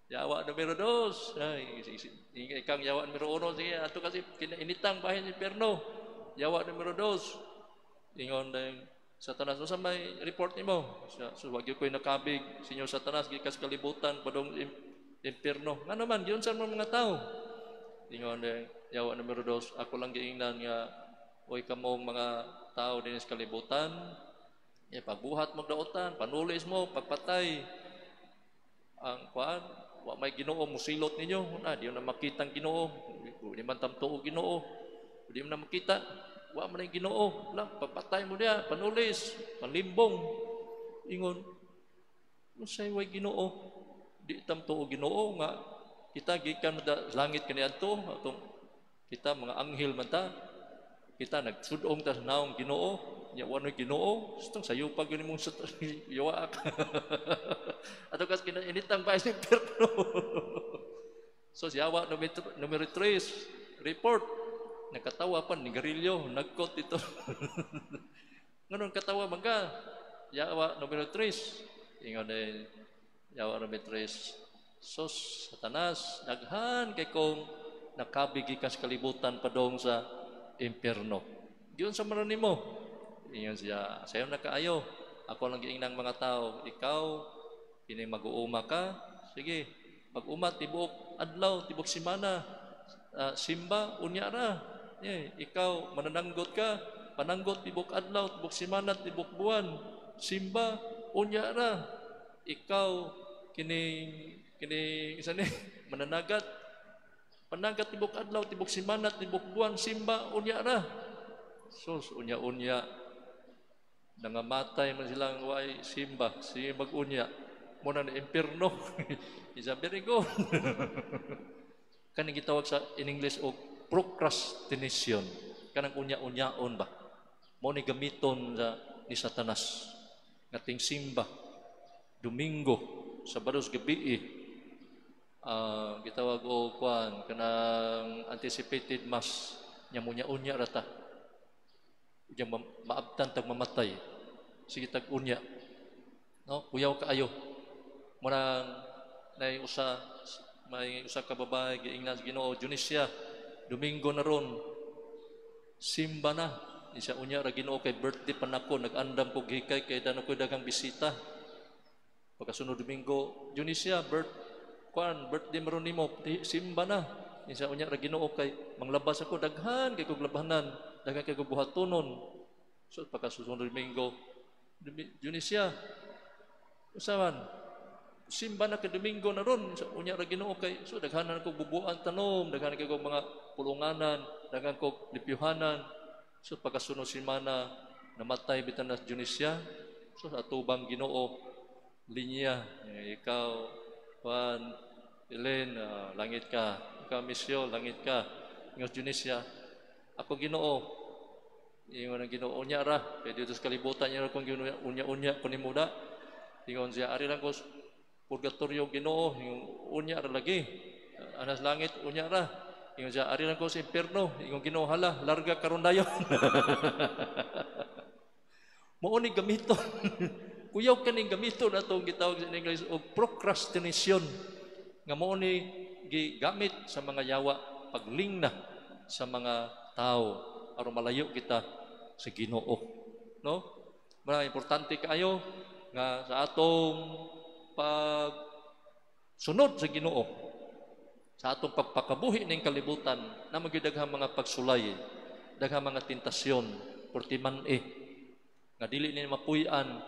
Speaker 3: yawa numero 2 ay ikang yawa numero 1 sige ato kasi initang bahin sa impierno yawa numero 2 ingon ng Satanas sa may report nimo so wag koy nakabig sinyo Satanas gikas kalibutan padong impierno nga naman giun sa mga tao ingon ng yawa numero 2 ako lang giingnan nga oy kamong mga tao dinis kalibutan pagbuhat mo daotan panulis mo pagpatay ang kuan wa may Ginoo musilot ninyo di na makitang Ginoo di man tamtuo Ginoo di man makita wa man ang Ginoo lang papatay mo diya panulis panlimbong ingon unsay way Ginoo di tamtuo Ginoo nga kita gikan langit kaniadto atong kita mga anghel man ta kita nagsudong ta naong Ginoo nya wanoy Ginoo stong sayo pag yun mong yawa ato kas kinainitang pa sa impierno so yawa numero 3 report nakatawa pa ni Garillo nagkot ito nganon katawa man ka yawa numero 3 ingon yawa numero 3 sos Satanas daghan kay kong nakabigi kas kalibutan padong sa impierno diyon sa maron nimo ingon siya sayo na kaayo ako lang giingnan mga tao ikaw kini mag-uuma ka sige pag-umat tibok adlaw tibok semana simba unya ra ikaw manananggot ka pananggot tibok adlaw tibok semana tibok buwan simba unya ra ikaw kini isa ni mananagat pananggat tibok adlaw tibok semana tibok buwan simba unya ra sus unya nangamatay man silang way simba mag-unya mo na impierno isabi ko kanang gitawag sa in English og procrastination kanang unya-unyaon ba mo ni gamiton ni Satanas ngating simba Domingo Sabados gabi gitawag og kwan kanang anticipated mass nya unya-unya rata yang maabtan tag mamatay sige tag unya no kuyaw kaayo murang may usa ka babae giingnan sa Ginoo Junisia Domingo na ron simba na isa unya ra Ginoo kay birthday pa nako nag-andam ko gikay kay dano ko dagang bisita pagkasunod Domingo Junisia birthday maron nimo simba na isa unya ra Ginoo kay manglabas ako daghan kay kog labanan daghan kay kog buhatonon so pagkasunod Domingo Junisia usaman simba na ka Domingo na ron unya ra Ginoo kay so daghanan kog bubuan tanom daghanan kay kog mga pulunganan daghan kog lipyuhanan so pagkasunod semana namatay bitan na Junisia so atubang Ginoo linya, ikaw, Juan, Ellen, langit ka. Ikaw, Misyo, langit ka. Ingos Junisya, ako Ginoo. Ingon ang Ginoo niya ra. Kaya dito sa kalibutan niya kung unya-unya ko ni muda. Ingon siya, ari lang ko purgatorio Ginoo. Ingon unya ra lagi. Anas langit, unya ra. Ingon siya, ari lang ko sa impierno. Ingon Ginoo, hala, larga karon dayon. Mauni gamiton. Kuyaw kaning gamiton atong gitawag sa English og procrastination. Nga mauni gigamit sa mga yawa paglingna sa mga tao aron malayo kita sa Ginoo, no? Mga importante kayo nga sa atong pag sunod sa Ginoo, sa atong pagpakabuhi ning kalibutan na magidaghang mga pagsulay, daghang mga tentasyon, portiman nga dili ni mapuy-an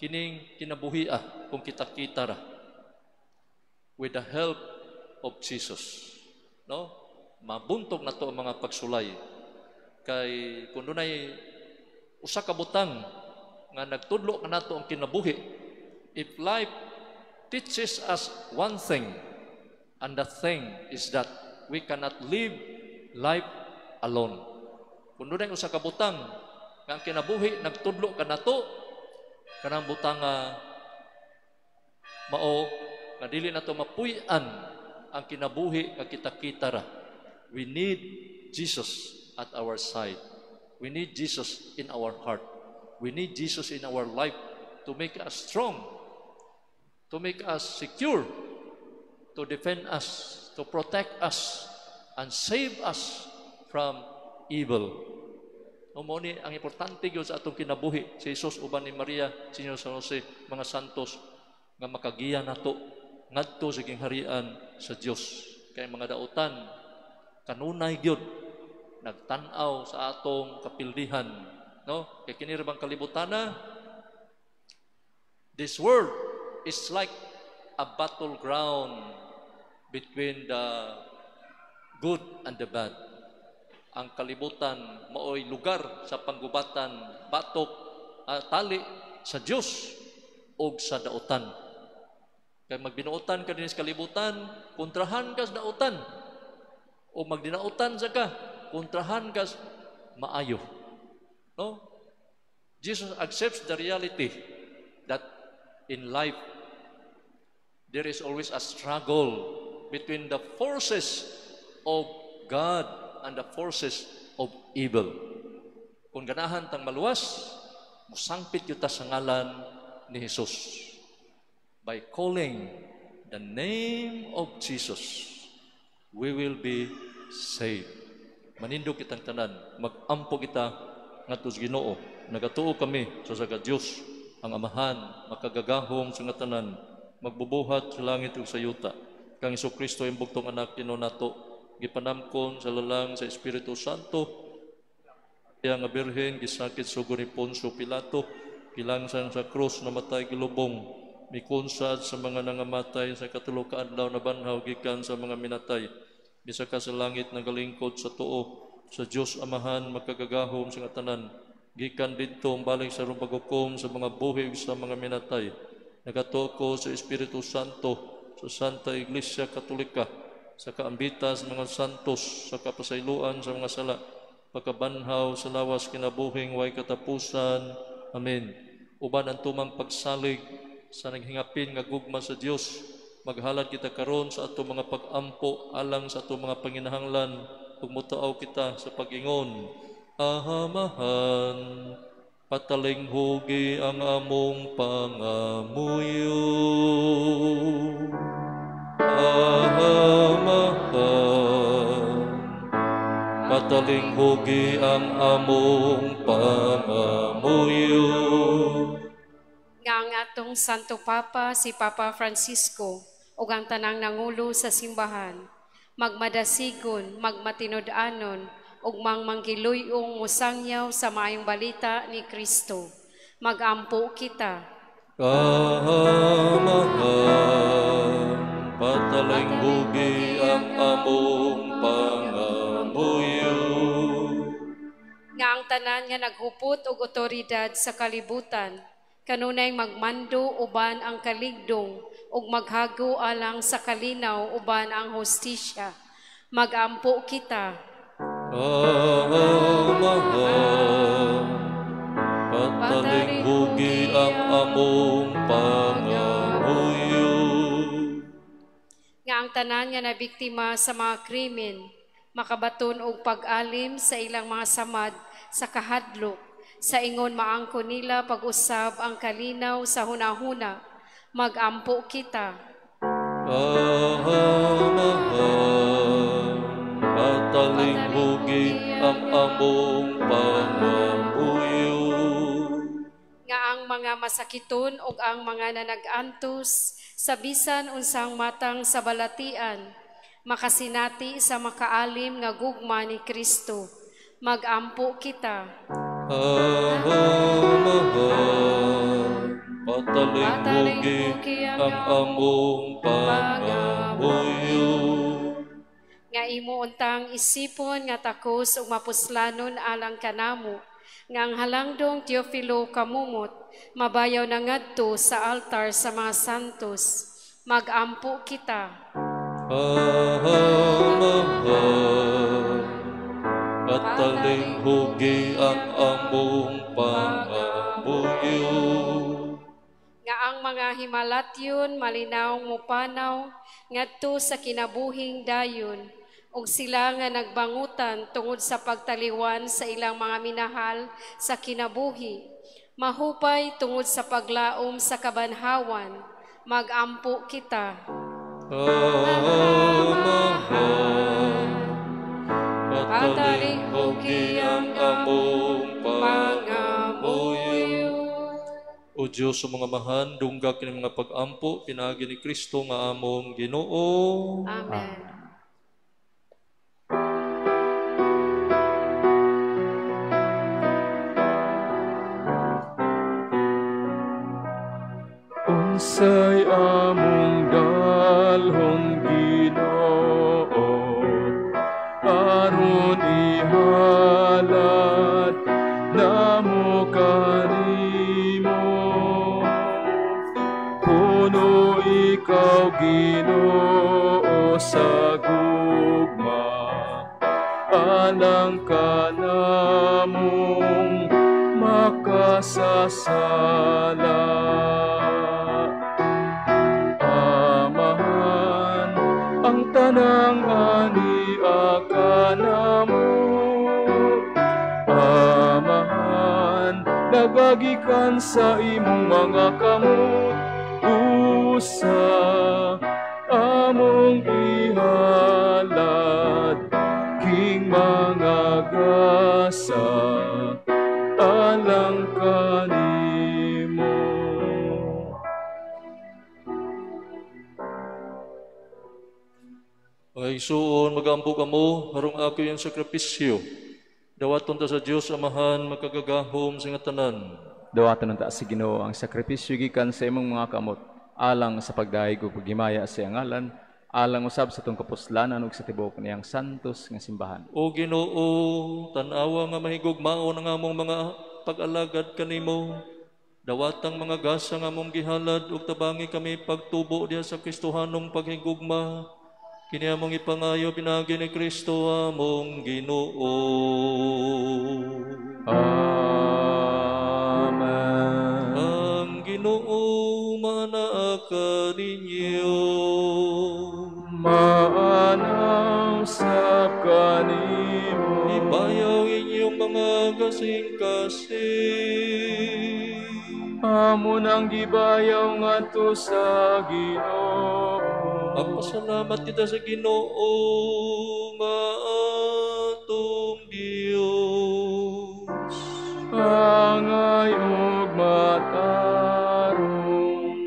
Speaker 3: kining kinabuhia kung kita-kita ra with the help of Jesus, no? Mabuntog na to ang mga pagsulay kay kun dunay usa ka butang nga nagtudlo kanato ang kinabuhi. If life teaches us one thing, and that thing is that we cannot live life alone. Kung dunay usa ka butang nga ang kinabuhi nagtudlo kanato, kanang butang mao nga dili nato mapuy-an ang kinabuhi nga kita-kita ra. We need Jesus at our side. We need Jesus in our heart. We need Jesus in our life to make us strong, to make us secure, to defend us, to protect us, and save us from evil. Mao ni ang importante gyud sa atong kinabuhi. Si Jesus uban ni Maria, si San Jose, mga santos nga makagiya nato ngadto sa gingharian sa Dios. Kay mga dautan kanunay gyud nagtan-aw sa atong kapildihan, no? Kay kini ra bang kalibutana, this world is like a battleground between the good and the bad. Ang kalibutan maoy lugar sa panggubatan, batok, tali sa Dios o sa dautan. Kaya magbinuotan ka din sa kalibutan, kontrahan ka sa dautan. O magdinautan sa ka, kontrahan ka maayo. No? Jesus accepts the reality that in life there is always a struggle between the forces of God and the forces of evil. Kung ganahan tang maluwas, musangpit yuta sa ngalan ni Jesus. By calling the name of Jesus, we will be saved. Manindog kitang tanan, mag-ampo kita ngadto sa Ginoo. Nagatuo kami sa sagad Dios, ang Amahan, makagagahom sa nga tanan, magbubuhat sa langit ug sa yuta. Kang Jesucristo ang bugtong anak Ginoo nato, gipanamkon sa lalang sa Espiritu Santo. Kaya nga birhen gisakit sugo ni Poncio Pilato, kilangsan sa krus namatay gilubong. Mikunsad sa mga nangamatay sa katulo ka adlaw na banhaw gikan sa mga minatay. Bisa ka sa langit nagalingkod sa tuo sa Dios Amahan makagagahom sa tanan. Gikan didto balik sa rumpagukom sa mga buhig sa mga minatay. Nagatuo ko sa Espiritu Santo sa Santa Iglesia Katolika sa kaambita sa mga santos sa kapasayloan sa mga sala pagkabanhaw sa lawas kinabuhing way katapusan. Amen. Uban ang tumang pagsalig sa naghingapin nga gugma sa Dios, maghalad kita karon sa ato mga pag-ampo alang sa ato mga panginahanglan ug mutaaw kita sa pag-ingon. Amahan, patalinghugi ang among pangamuyo. Amahan, patalinghugi ang among pangamuyo.
Speaker 4: Nga ang atong Santo Papa, si Papa Francisco, ug ang tanang nangulo sa simbahan, magmadasigon, magmatinud-anon, ug mangmangiluyong musangyaw sa maayong balita ni Kristo. Magampo kita.
Speaker 3: Amahan, patalinghugi ang among pangamuyo.
Speaker 4: Nga ang tanan nga naghupot og otoridad sa kalibutan, kanunay magmando uban ang kaligdong, ug maghago alang sa kalinaw uban ang hostisya. Magampo kita.
Speaker 3: Amahan, patalinghugi ang among pangamuyo.
Speaker 4: Nga ang tanan nga na biktima sa mga krimen, makabaton og pag-alim sa ilang mga samad sa kahadlok, sa ingon maangko nila pag-usab ang kalinaw sa hunahuna. Magampo kita.
Speaker 3: Amahan, patalinghugi ang among pangamuyo.
Speaker 4: Nga ang mga masakiton ug ang mga nanag-antos sa bisan unsang matang sa balatian, makasinati sa makaalim nga gugma ni Kristo. Magampo kita.
Speaker 3: Amahan, patalinghugi ang among pangamuyo.
Speaker 4: Nga imo untang isipon nga takos ug mapuslanon alang kanamo, nga ang halangdong Teofilo kamumot, mabayaw na ngadto sa altar sa mga santos. Magampo kita.
Speaker 3: Amahan, patalinghugi ang among pangamuyo.
Speaker 4: Nga ang mga himalatyon malinaw mupanaw ngadto sa kinabuhing dayon, ug sila nga nagbangutan tungod sa pagtaliwan sa ilang mga minahal sa kinabuhi, mahupay tungod sa paglaom sa kabanhawan. Magampo kita.
Speaker 3: Amahan, patalinghugi ang among pangamuyo. O Diyos sa mga mahan, dunggak kini mga pag-ampo, pinaagi ni Kristo nga among Ginoo.
Speaker 4: Amen.
Speaker 2: Unsay among dalhon Ginoo, aron ihalad namo kanimo. Puno ikaw Ginoo sa gugma, alang kanamong makasasala. Amahan ang tanang aniaka namo. Amahan nagagikan sa imong mga kamot, usa among ihalad king mga gasa alang kanimo.
Speaker 3: Mga igsuon, magampo kamo, harong ako yung sakripisyo. Dawaton ta sa Dios Amahan, makagagahom sa nga tanan.
Speaker 2: Dawaton ta sa Ginoo ang sakripisyo gikan sa imong mga kamot, alang sa pagdaig ug paghimaya sa iyang ngalan, alang usab sa tong kapuslanan ug sa tibuok niyang santos nga simbahan.
Speaker 3: O Ginoo, tan-awa nga mahigugmao ng among mga pag-alagad kanimo. Dawatang mga gasa nga among gihalad ug tabangi kami pagtubo diha sa Kristohanong paghigugma. Kini among ipangayo pinagi ni Kristo among Ginoo.
Speaker 2: Amen.
Speaker 3: Ang Ginoo manaa ninyo.
Speaker 2: Maanaw sa kanimo.
Speaker 3: Ibayaw inyong mga kasing-kasing.
Speaker 2: Amon ang gibayaw ngadto sa Ginoo.
Speaker 3: Magpasalamat kita sa Ginoo nga atong Dios.
Speaker 2: Angay ug matarong.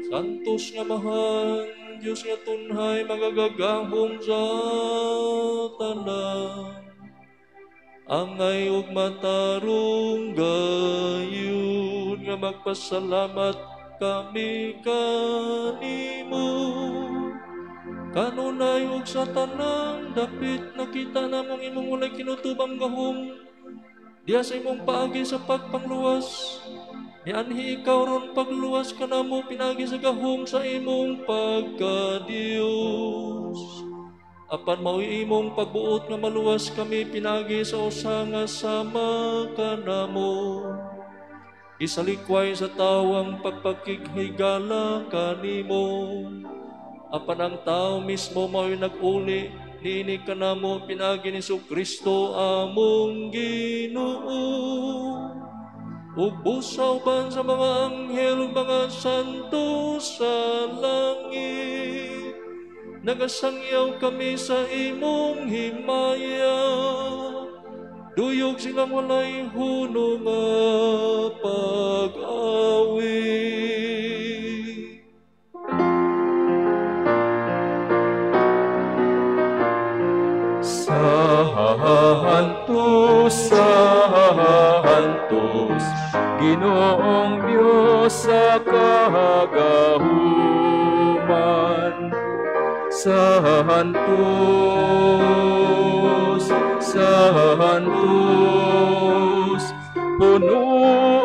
Speaker 3: Santos nga mahan, Diyos nga tunhay, magagagahom sa tanan. Angay ug matarong gayon nga magpasalamat kami kanimo. Kanunay ug sa tanan, dapit nakita namong imong walay kinutubang gahom, diya sa imong paagi sa pagpangluwas. Nianhi ikaw ron pagluwas ka na mo, pinagi sa gahom sa imong pagka-Diyos. Apan mao'y imong pagbuot nga maluwas kami, pinagi sa usa nga sama ka na mo. Isalikway sa tawang pagpakighigala kanimo. Apan ang tao mismo mao'y nag-uli, niini ka na mo, pinagi ni Kristo among Ginoo. Ug busaw ban sa mga anghel ug mga santo sa langit. Nagasangyaw kami sa imong himaya. Duyog silang walay hunong nga pag-awi.
Speaker 2: Santos, Santos, Ginoong Diyos sa kagahuman. Santos, Santos, puno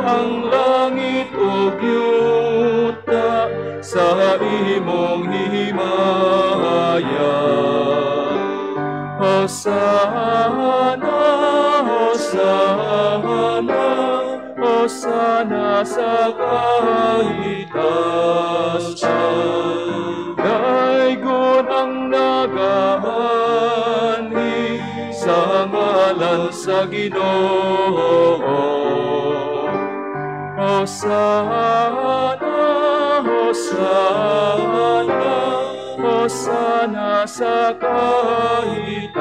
Speaker 2: ang langit o yuta sa imong himaya. Hosana, Hosana, Hosana sa kaitasan. Daygon ang nagaanhi sa ngalan sa Ginoo. Hosana, Hosana, Hosana sa kaitasan.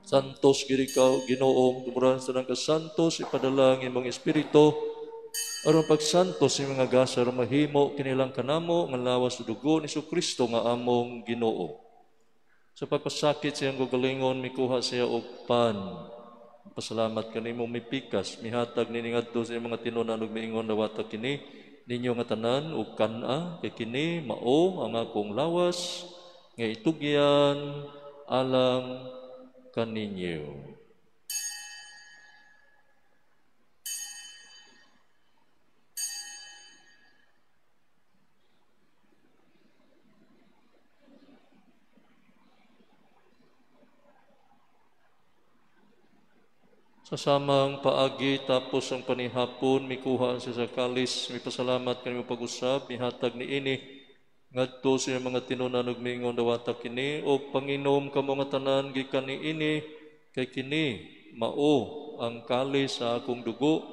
Speaker 3: Santos gid ikaw, Ginoong, tumuran sa nang kasantos, ipadala ang imong espiritu, aron pagsantos ng mga gasar mahimo kinilang kanamo nga lawas sa dugo ni Kristo nga among Ginoo. Sa pagpasakit siyang gagalingon, mikuha siya og pan. Pasalamat kanimo mipikas, mihatag nini ngadto sa mga tinunan ug miingon dawata kini ninyo nga tanan ug kana kay kini mao ang akong lawas nga itugyan alang kaninyo. Sa samang paagi tapos ang panihapon, mikuha siya sa kalis, may pasalamat kanimo pag-usab, mihatag ni ini ngadto sa mga tinunan ug miingon dawata kini o panginom kamo nga tanan gikan ni ini kay kini mao ang kalis sa akong dugo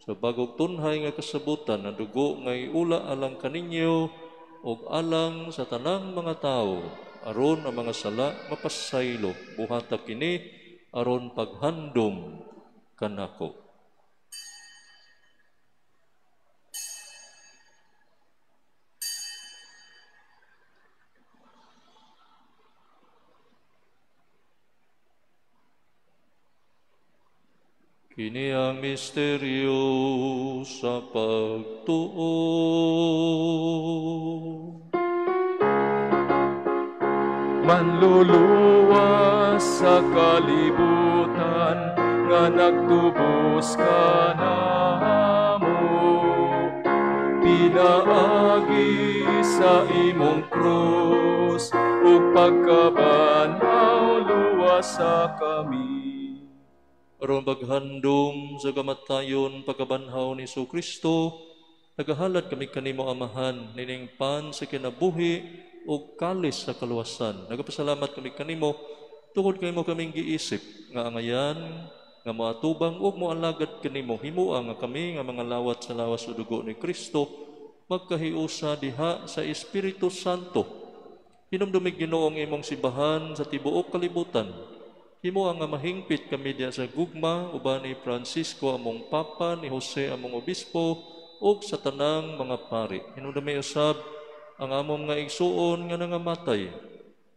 Speaker 3: sa bagong tunhay nga kasabutan, ang dugo nga iula alang kaninyo ug alang sa tanang mga tao aron ang mga sala mapasaylo. Buhata kini aron paghandom kanako. Kini ang misteryo sa pagtuo.
Speaker 2: Manluluwas sa kalibutan nga nagtubos ka namo. Pinaagi sa imong krus ug pagkabanhaw luwas sa kami.
Speaker 3: Aron maghandom sa kamatayon pagkabanhaw ni Kristo, nagahalad kami kanimo amahan nining pan sa kinabuhi o kalis sa kaluwasan. Nagapasalamat kami kanimo tungod kanimo kaming giisip nga angayan nga moatubang ug moalagad kanimo himua nga kami nga mga lawat sa lawas sa dugo ni Kristo magkahiusa diha sa Espiritu Santo. Hinumdumig Ginoo ang imong simbahan sa tibuok kalibutan. Himua nga mahingpit kami diha sa gugma uban ni Francisco among papa, ni Jose among obispo ug sa tanang mga pari. Hinumdumi usab ang among nga igsuon nga nangamatay.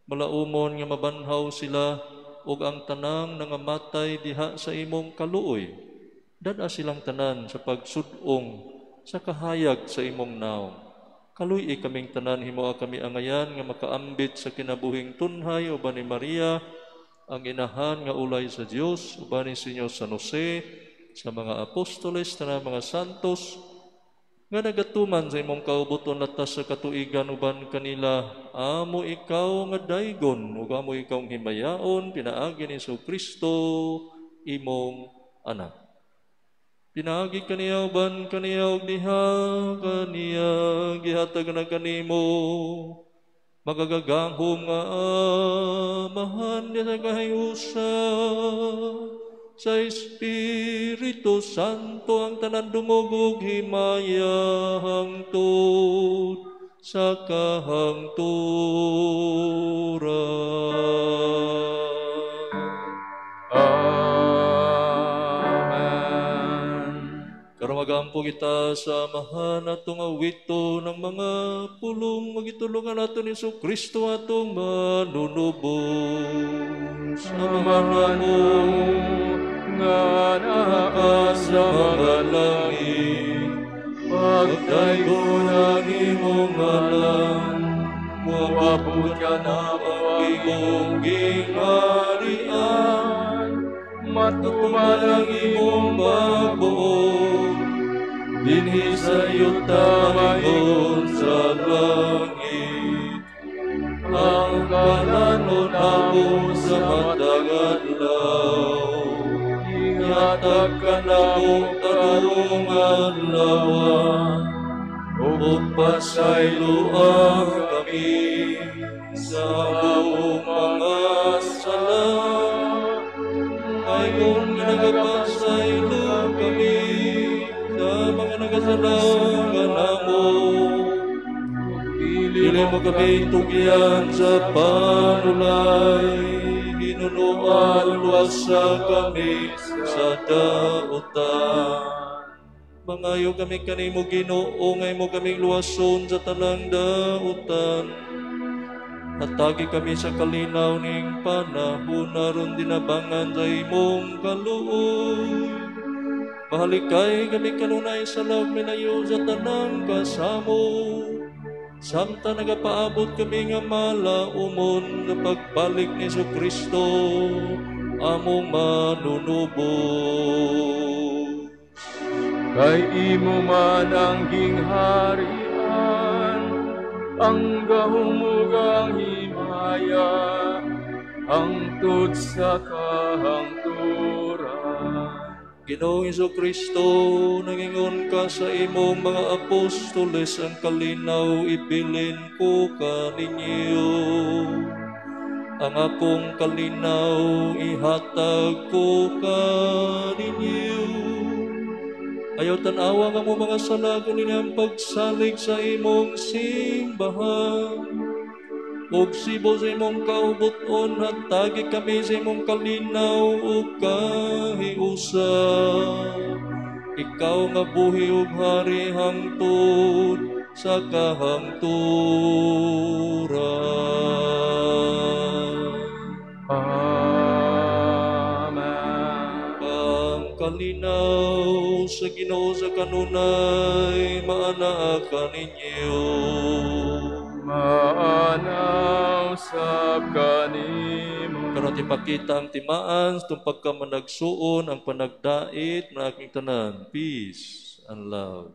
Speaker 3: Malaumon nga mabanhaw sila ug ang tanang nangamatay diha sa imong kaluoy. Dada silang tanan sa pagsudong sa kahayag sa imong naong. Kaluy kaming tanan, himua kami angayan nga makaambit sa kinabuhing tunhay uban ni Maria ang inahan nga ulay sa Dios, uban ni Senyor San Jose, sa mga apostoles, na mga santos, nga nagatuman sa imong kaubuton latas sa katuigan uban kanila, amo ikaw nga daygon, ug amo ikaw himayaon, pinaagi ni Hesus Kristo, imong anak. Pinaagi kaniya uban kaniya og diha kaniya gihatag na kanimo magagagahom nga amahan niya sa kahiusa sa Espiritu Santo ang tanan dumugog himaya hangtod sa kahangturan. Magampo kita sa amahan atong awito ng mga pulong magitulungan nato ni Hesus Kristo atong manunubos. Sa amahan mo nga naa sa mga langit, pagdaygon ang imong ngalan, muapod ka na ang imong gingharian, matuman ang imong pagbuo. Dinhi sa iyo tayo sa langit, ang kalanon mo sa matag adlaw. Ihatag ka na mo tarong adlawan, o pasayloan kami sa among mga sala. Ngayon nagapasaylo kami sa mga nagasalangan namo. Dili mo kami tugyan sa panulay, hinunuan luwasa kami sa dautan. Mangayo kami kanimo Ginoo, ngay mo kaming luwason sa tanang dautan. Hatagi kami sa kalinaw ning panahon, aron dinabangan sa imong kaluoy. Mahalikay kami kanunay sa love minayo sa tanang kasamo. Samta nagapaabot kami nga malaumon na pagbalik ni Hesus Kristo, among manunubos.
Speaker 2: Kay imo man ang gingharian, ang gahumugang himaya, hangtod sa kahangturan. Ginoong Hesus Kristo, nangingon ka sa imong mga apostoles, ang kalinaw ibilin ko kaninyo. Ang akong kalinaw ihatag ko kaninyo. Ayaw tanawa nga mo mga salagon nilang pagsalig sa imong simbahan. Ug sibo sa imong kaubuton, hatagi kami sa imong kalinaw ug kahiusa. Ikaw nga buhi ug hari hangtod sa kahangturan. Amen.
Speaker 3: Ang kalinaw sa Ginoo sa kanunay, maanaa ka ninyo. Maanaw sa kanimo. Karon ipakita ang timaan itong pagkamanagsuon, ang panagdait na aking tanan. Peace and love.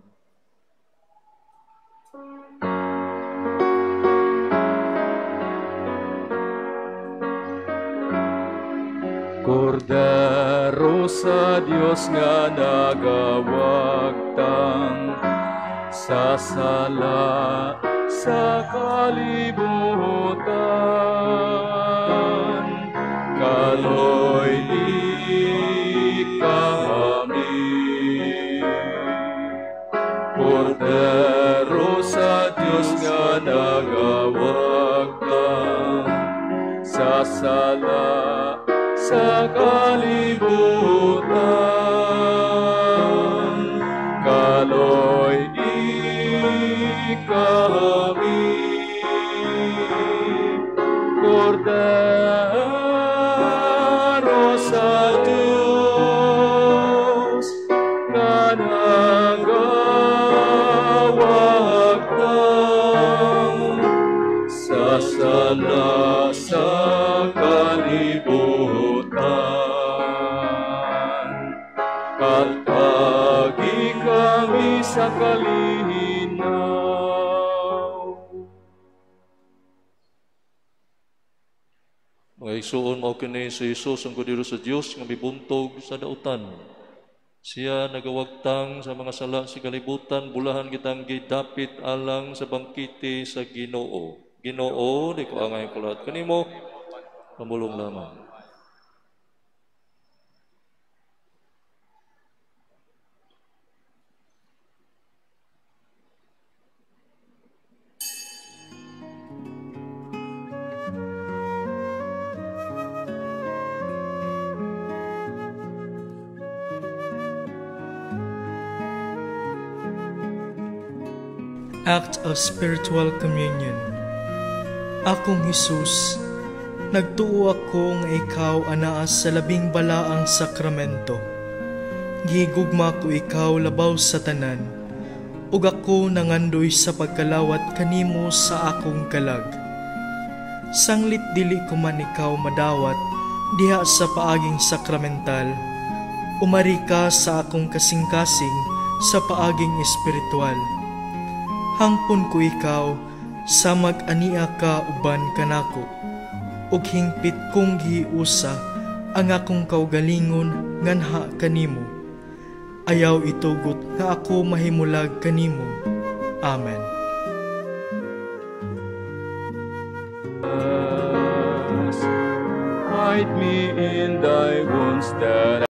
Speaker 2: Kordero sa Dios nga nagawagtang sa sala sa kalibutan, kaloy kami. Kordero sa Dios nga nagawagtang sa sala sa kalibutan, kaloy kami. Kordero sa Diyos nga nagawagtang sa sala sa kalibutan, at agi kami sa kalinaw.
Speaker 3: Mga igsuon, mao kini si Jesus ang Kordero sa Dios nga mibuntog sa dautan. Siya nagawagtang sa mga sala sa kalibutan, bulahan kitang gidapit alang sa bangkite sa Ginoo. Ginoo, di ko angay ko lahat kanimo, pamulong lamang.
Speaker 6: Act of Spiritual Communion. Akong Hesus, nagtuo ako nga ikaw anaa sa labing balaang sakramento. Gigugma ko ikaw labaw sa tanan, ug ako nangandoy sa pagkalawat kanimo sa akong kalag. Sanglit dili ko man ikaw madawat diha sa paaging sakramental, umari ka sa akong kasing-kasing sa paaging espiritual. Hangpon ko ikaw, sa mag-ania ka uban kanako, ug hingpit kong giusa ang akong kaugalingon nganha kanimo. Ayaw itugot nga ako mahimulag kanimo. Amen.
Speaker 2: Hide me in thy wounds that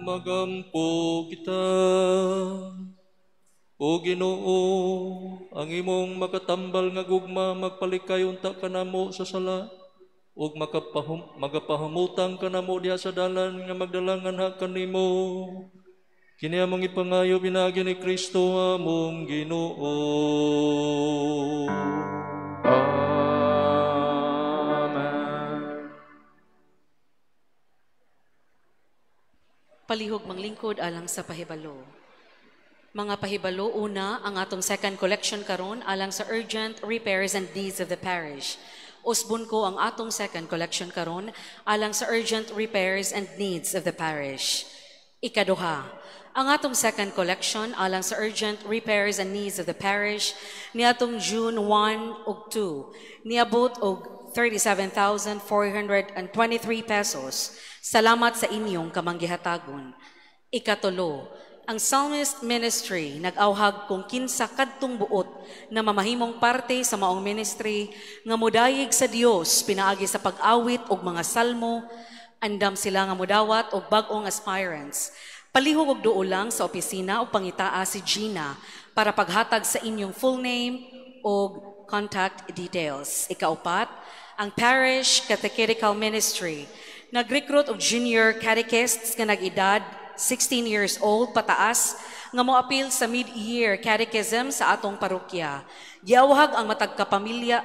Speaker 3: magampo kita. O Ginoo, ang imong makatambal nga gugma magpalikay unta kanamo sa sala ug magapahamutang kanamo diha sa dalan nga magdalangan ha kanimo. Kini among ipangayo pinagi ni Kristo among Ginoo.
Speaker 2: Amen.
Speaker 1: Palihog manglingkod alang sa pahibalo. Mga pahibalo, una, ang atong second collection karon alang sa urgent repairs and needs of the parish. Usbon ko ang atong second collection karon alang sa urgent repairs and needs of the parish. Ikaduha, ang atong second collection alang sa urgent repairs and needs of the parish niatong June 1 ug 2 niabot og 37,423 pesos. Salamat sa inyong kamanggihatagon. Ikatulo, ang Psalmist Ministry nag-awhag kung kinsa kadtong buot na mamahimong parte sa maong ministry nga mudayeg sa Dios pinaagi sa pag-awit og mga salmo, andam sila nga mudawat og bag-ong aspirants. Palihog og duol lang sa opisina o pangitaa si Gina para paghatag sa inyong full name o contact details. Ikaupat, ang Parish Catechetical Ministry nag-recruit og junior catechists nga nag-edad 16 years old pataas nga moapil sa mid-year catechism sa atong parokya. Giawhag ang matag kapilya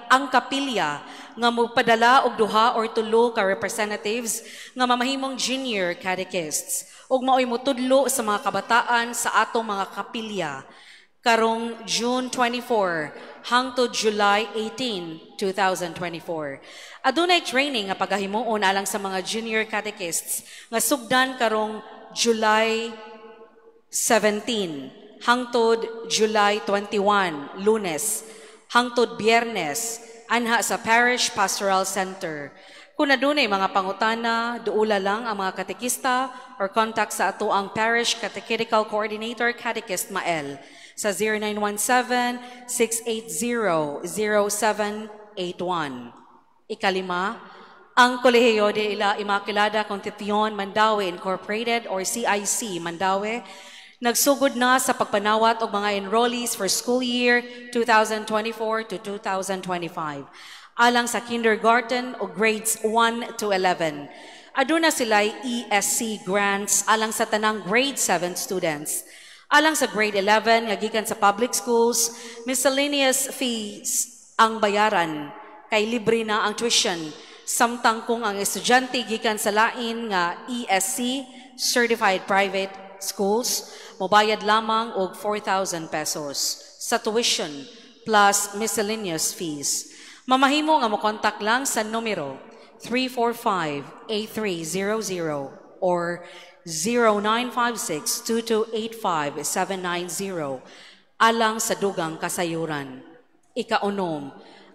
Speaker 1: nga mopadala og 2 or 3 ka representatives nga mamahimong junior catechists ug maoy motudlo sa mga kabataan sa atong mga kapilya karong June 24 hangtod July 18, 2024. Adunay training nga paghahimuon alang sa mga junior catechists nga sugdan karong July 17 hangtod July 21, Lunes, hangtod Biyernes, anha sa Parish Pastoral Center. Kung adunay mga pangutana, duula lang ang mga katekista or contact sa ato ang Parish Catechetical Coordinator Catechist Mael sa 0917-680-0781. Ikalima, ang Kolehiyo de la Immaculada Concepcion Mandaue Incorporated or CIC Mandaue nagsugod na sa pagpanawat og mga enrollees for school year 2024 to 2025 alang sa kindergarten o grades 1 to 11. Aduna sila'y ESC grants alang sa tanang grade 7 students. Alang sa grade 11 nga gikan sa public schools, miscellaneous fees ang bayaran kay libre na ang tuition. Samtang kung ang estudyante gikan sa lain nga ESC, Certified Private Schools, mobayad lamang og 4,000 pesos sa tuition plus miscellaneous fees. Mamahimo nga mo-contact lang sa numero 345-8300 or 0956-2285-790 alang sa dugang kasayuran. Ikaunom,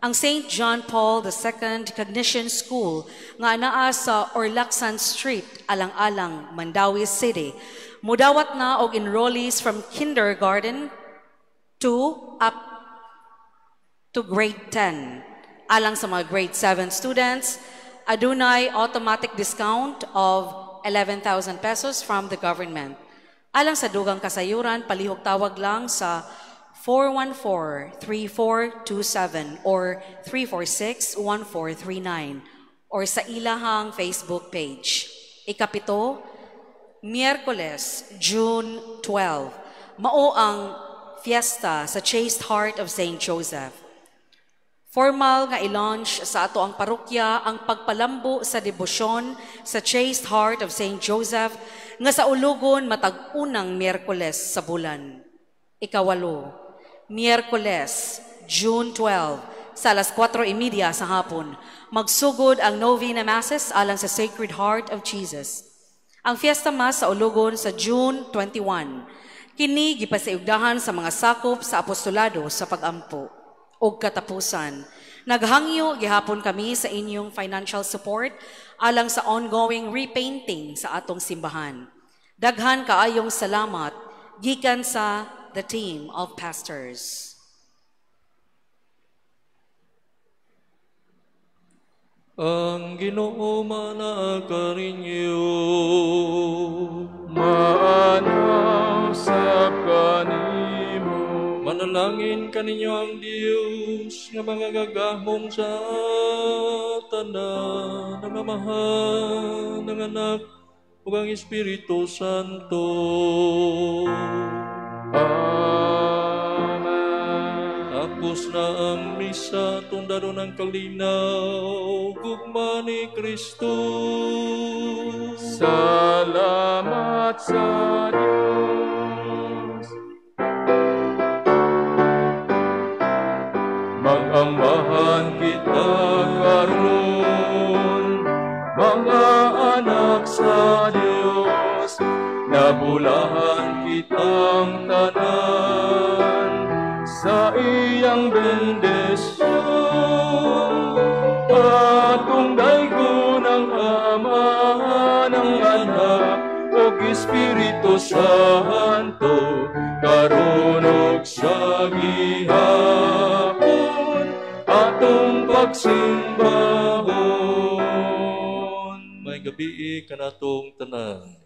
Speaker 1: ang St. John Paul II Cognition School nga anaa sa Orlacsan Street, Alang-Alang, Mandaue City, mudawat na og enrollees from kindergarten up to grade 10. Alang sa mga grade 7 students, adunay automatic discount of 11,000 pesos from the government. Alang sa dugang kasayuran, palihog tawag lang sa 414-3427 or 346-1439 or sa ilahang Facebook page. Ikapito, Miyerkules, June 12, mao ang fiesta sa Chaste Heart of St. Joseph. Formal nga i-launch sa ato ang parokya ang pagpalambo sa debosyon sa Chaste Heart of St. Joseph nga sa ulugon matag unang Miyerkules sa bulan. Ikawalo, Miyerkules, June 12, sa alas 4:30 sa hapon, magsugod ang Novena Masses alang sa Sacred Heart of Jesus. Ang Fiesta Mass sa ulugon sa June 21. Kini gipasiugdahan sa mga sakop sa apostolado sa pag-ampo. Og katapusan, naghangyo gihapon kami sa inyong financial support alang sa ongoing repainting sa atong simbahan. Daghan kaayong salamat gikan sa the team of pastors.
Speaker 3: Ang Ginoo manakarinyo,
Speaker 2: Maanaw sa kanimo.
Speaker 3: Manalangin kaninyo ang Dios nga mga gagahom sa tanan, ng Amahan, ng Anak, ug ang Espiritu Santo.
Speaker 2: Amen.
Speaker 3: Tapos na ang misa, tundaro ng kalinaw, gugma ni Kristo.
Speaker 2: Salamat sa Diyos. Mag-ambahan kita karon, mga anak sa Diyos, nabulahan kitang tanan sa iyang bendisyon. Atong daygo ng Ama, ng Anak, o Espiritu Santo, karon ug sa gihapon, atong pagsimbahon.
Speaker 3: May gabi kanatong tanan.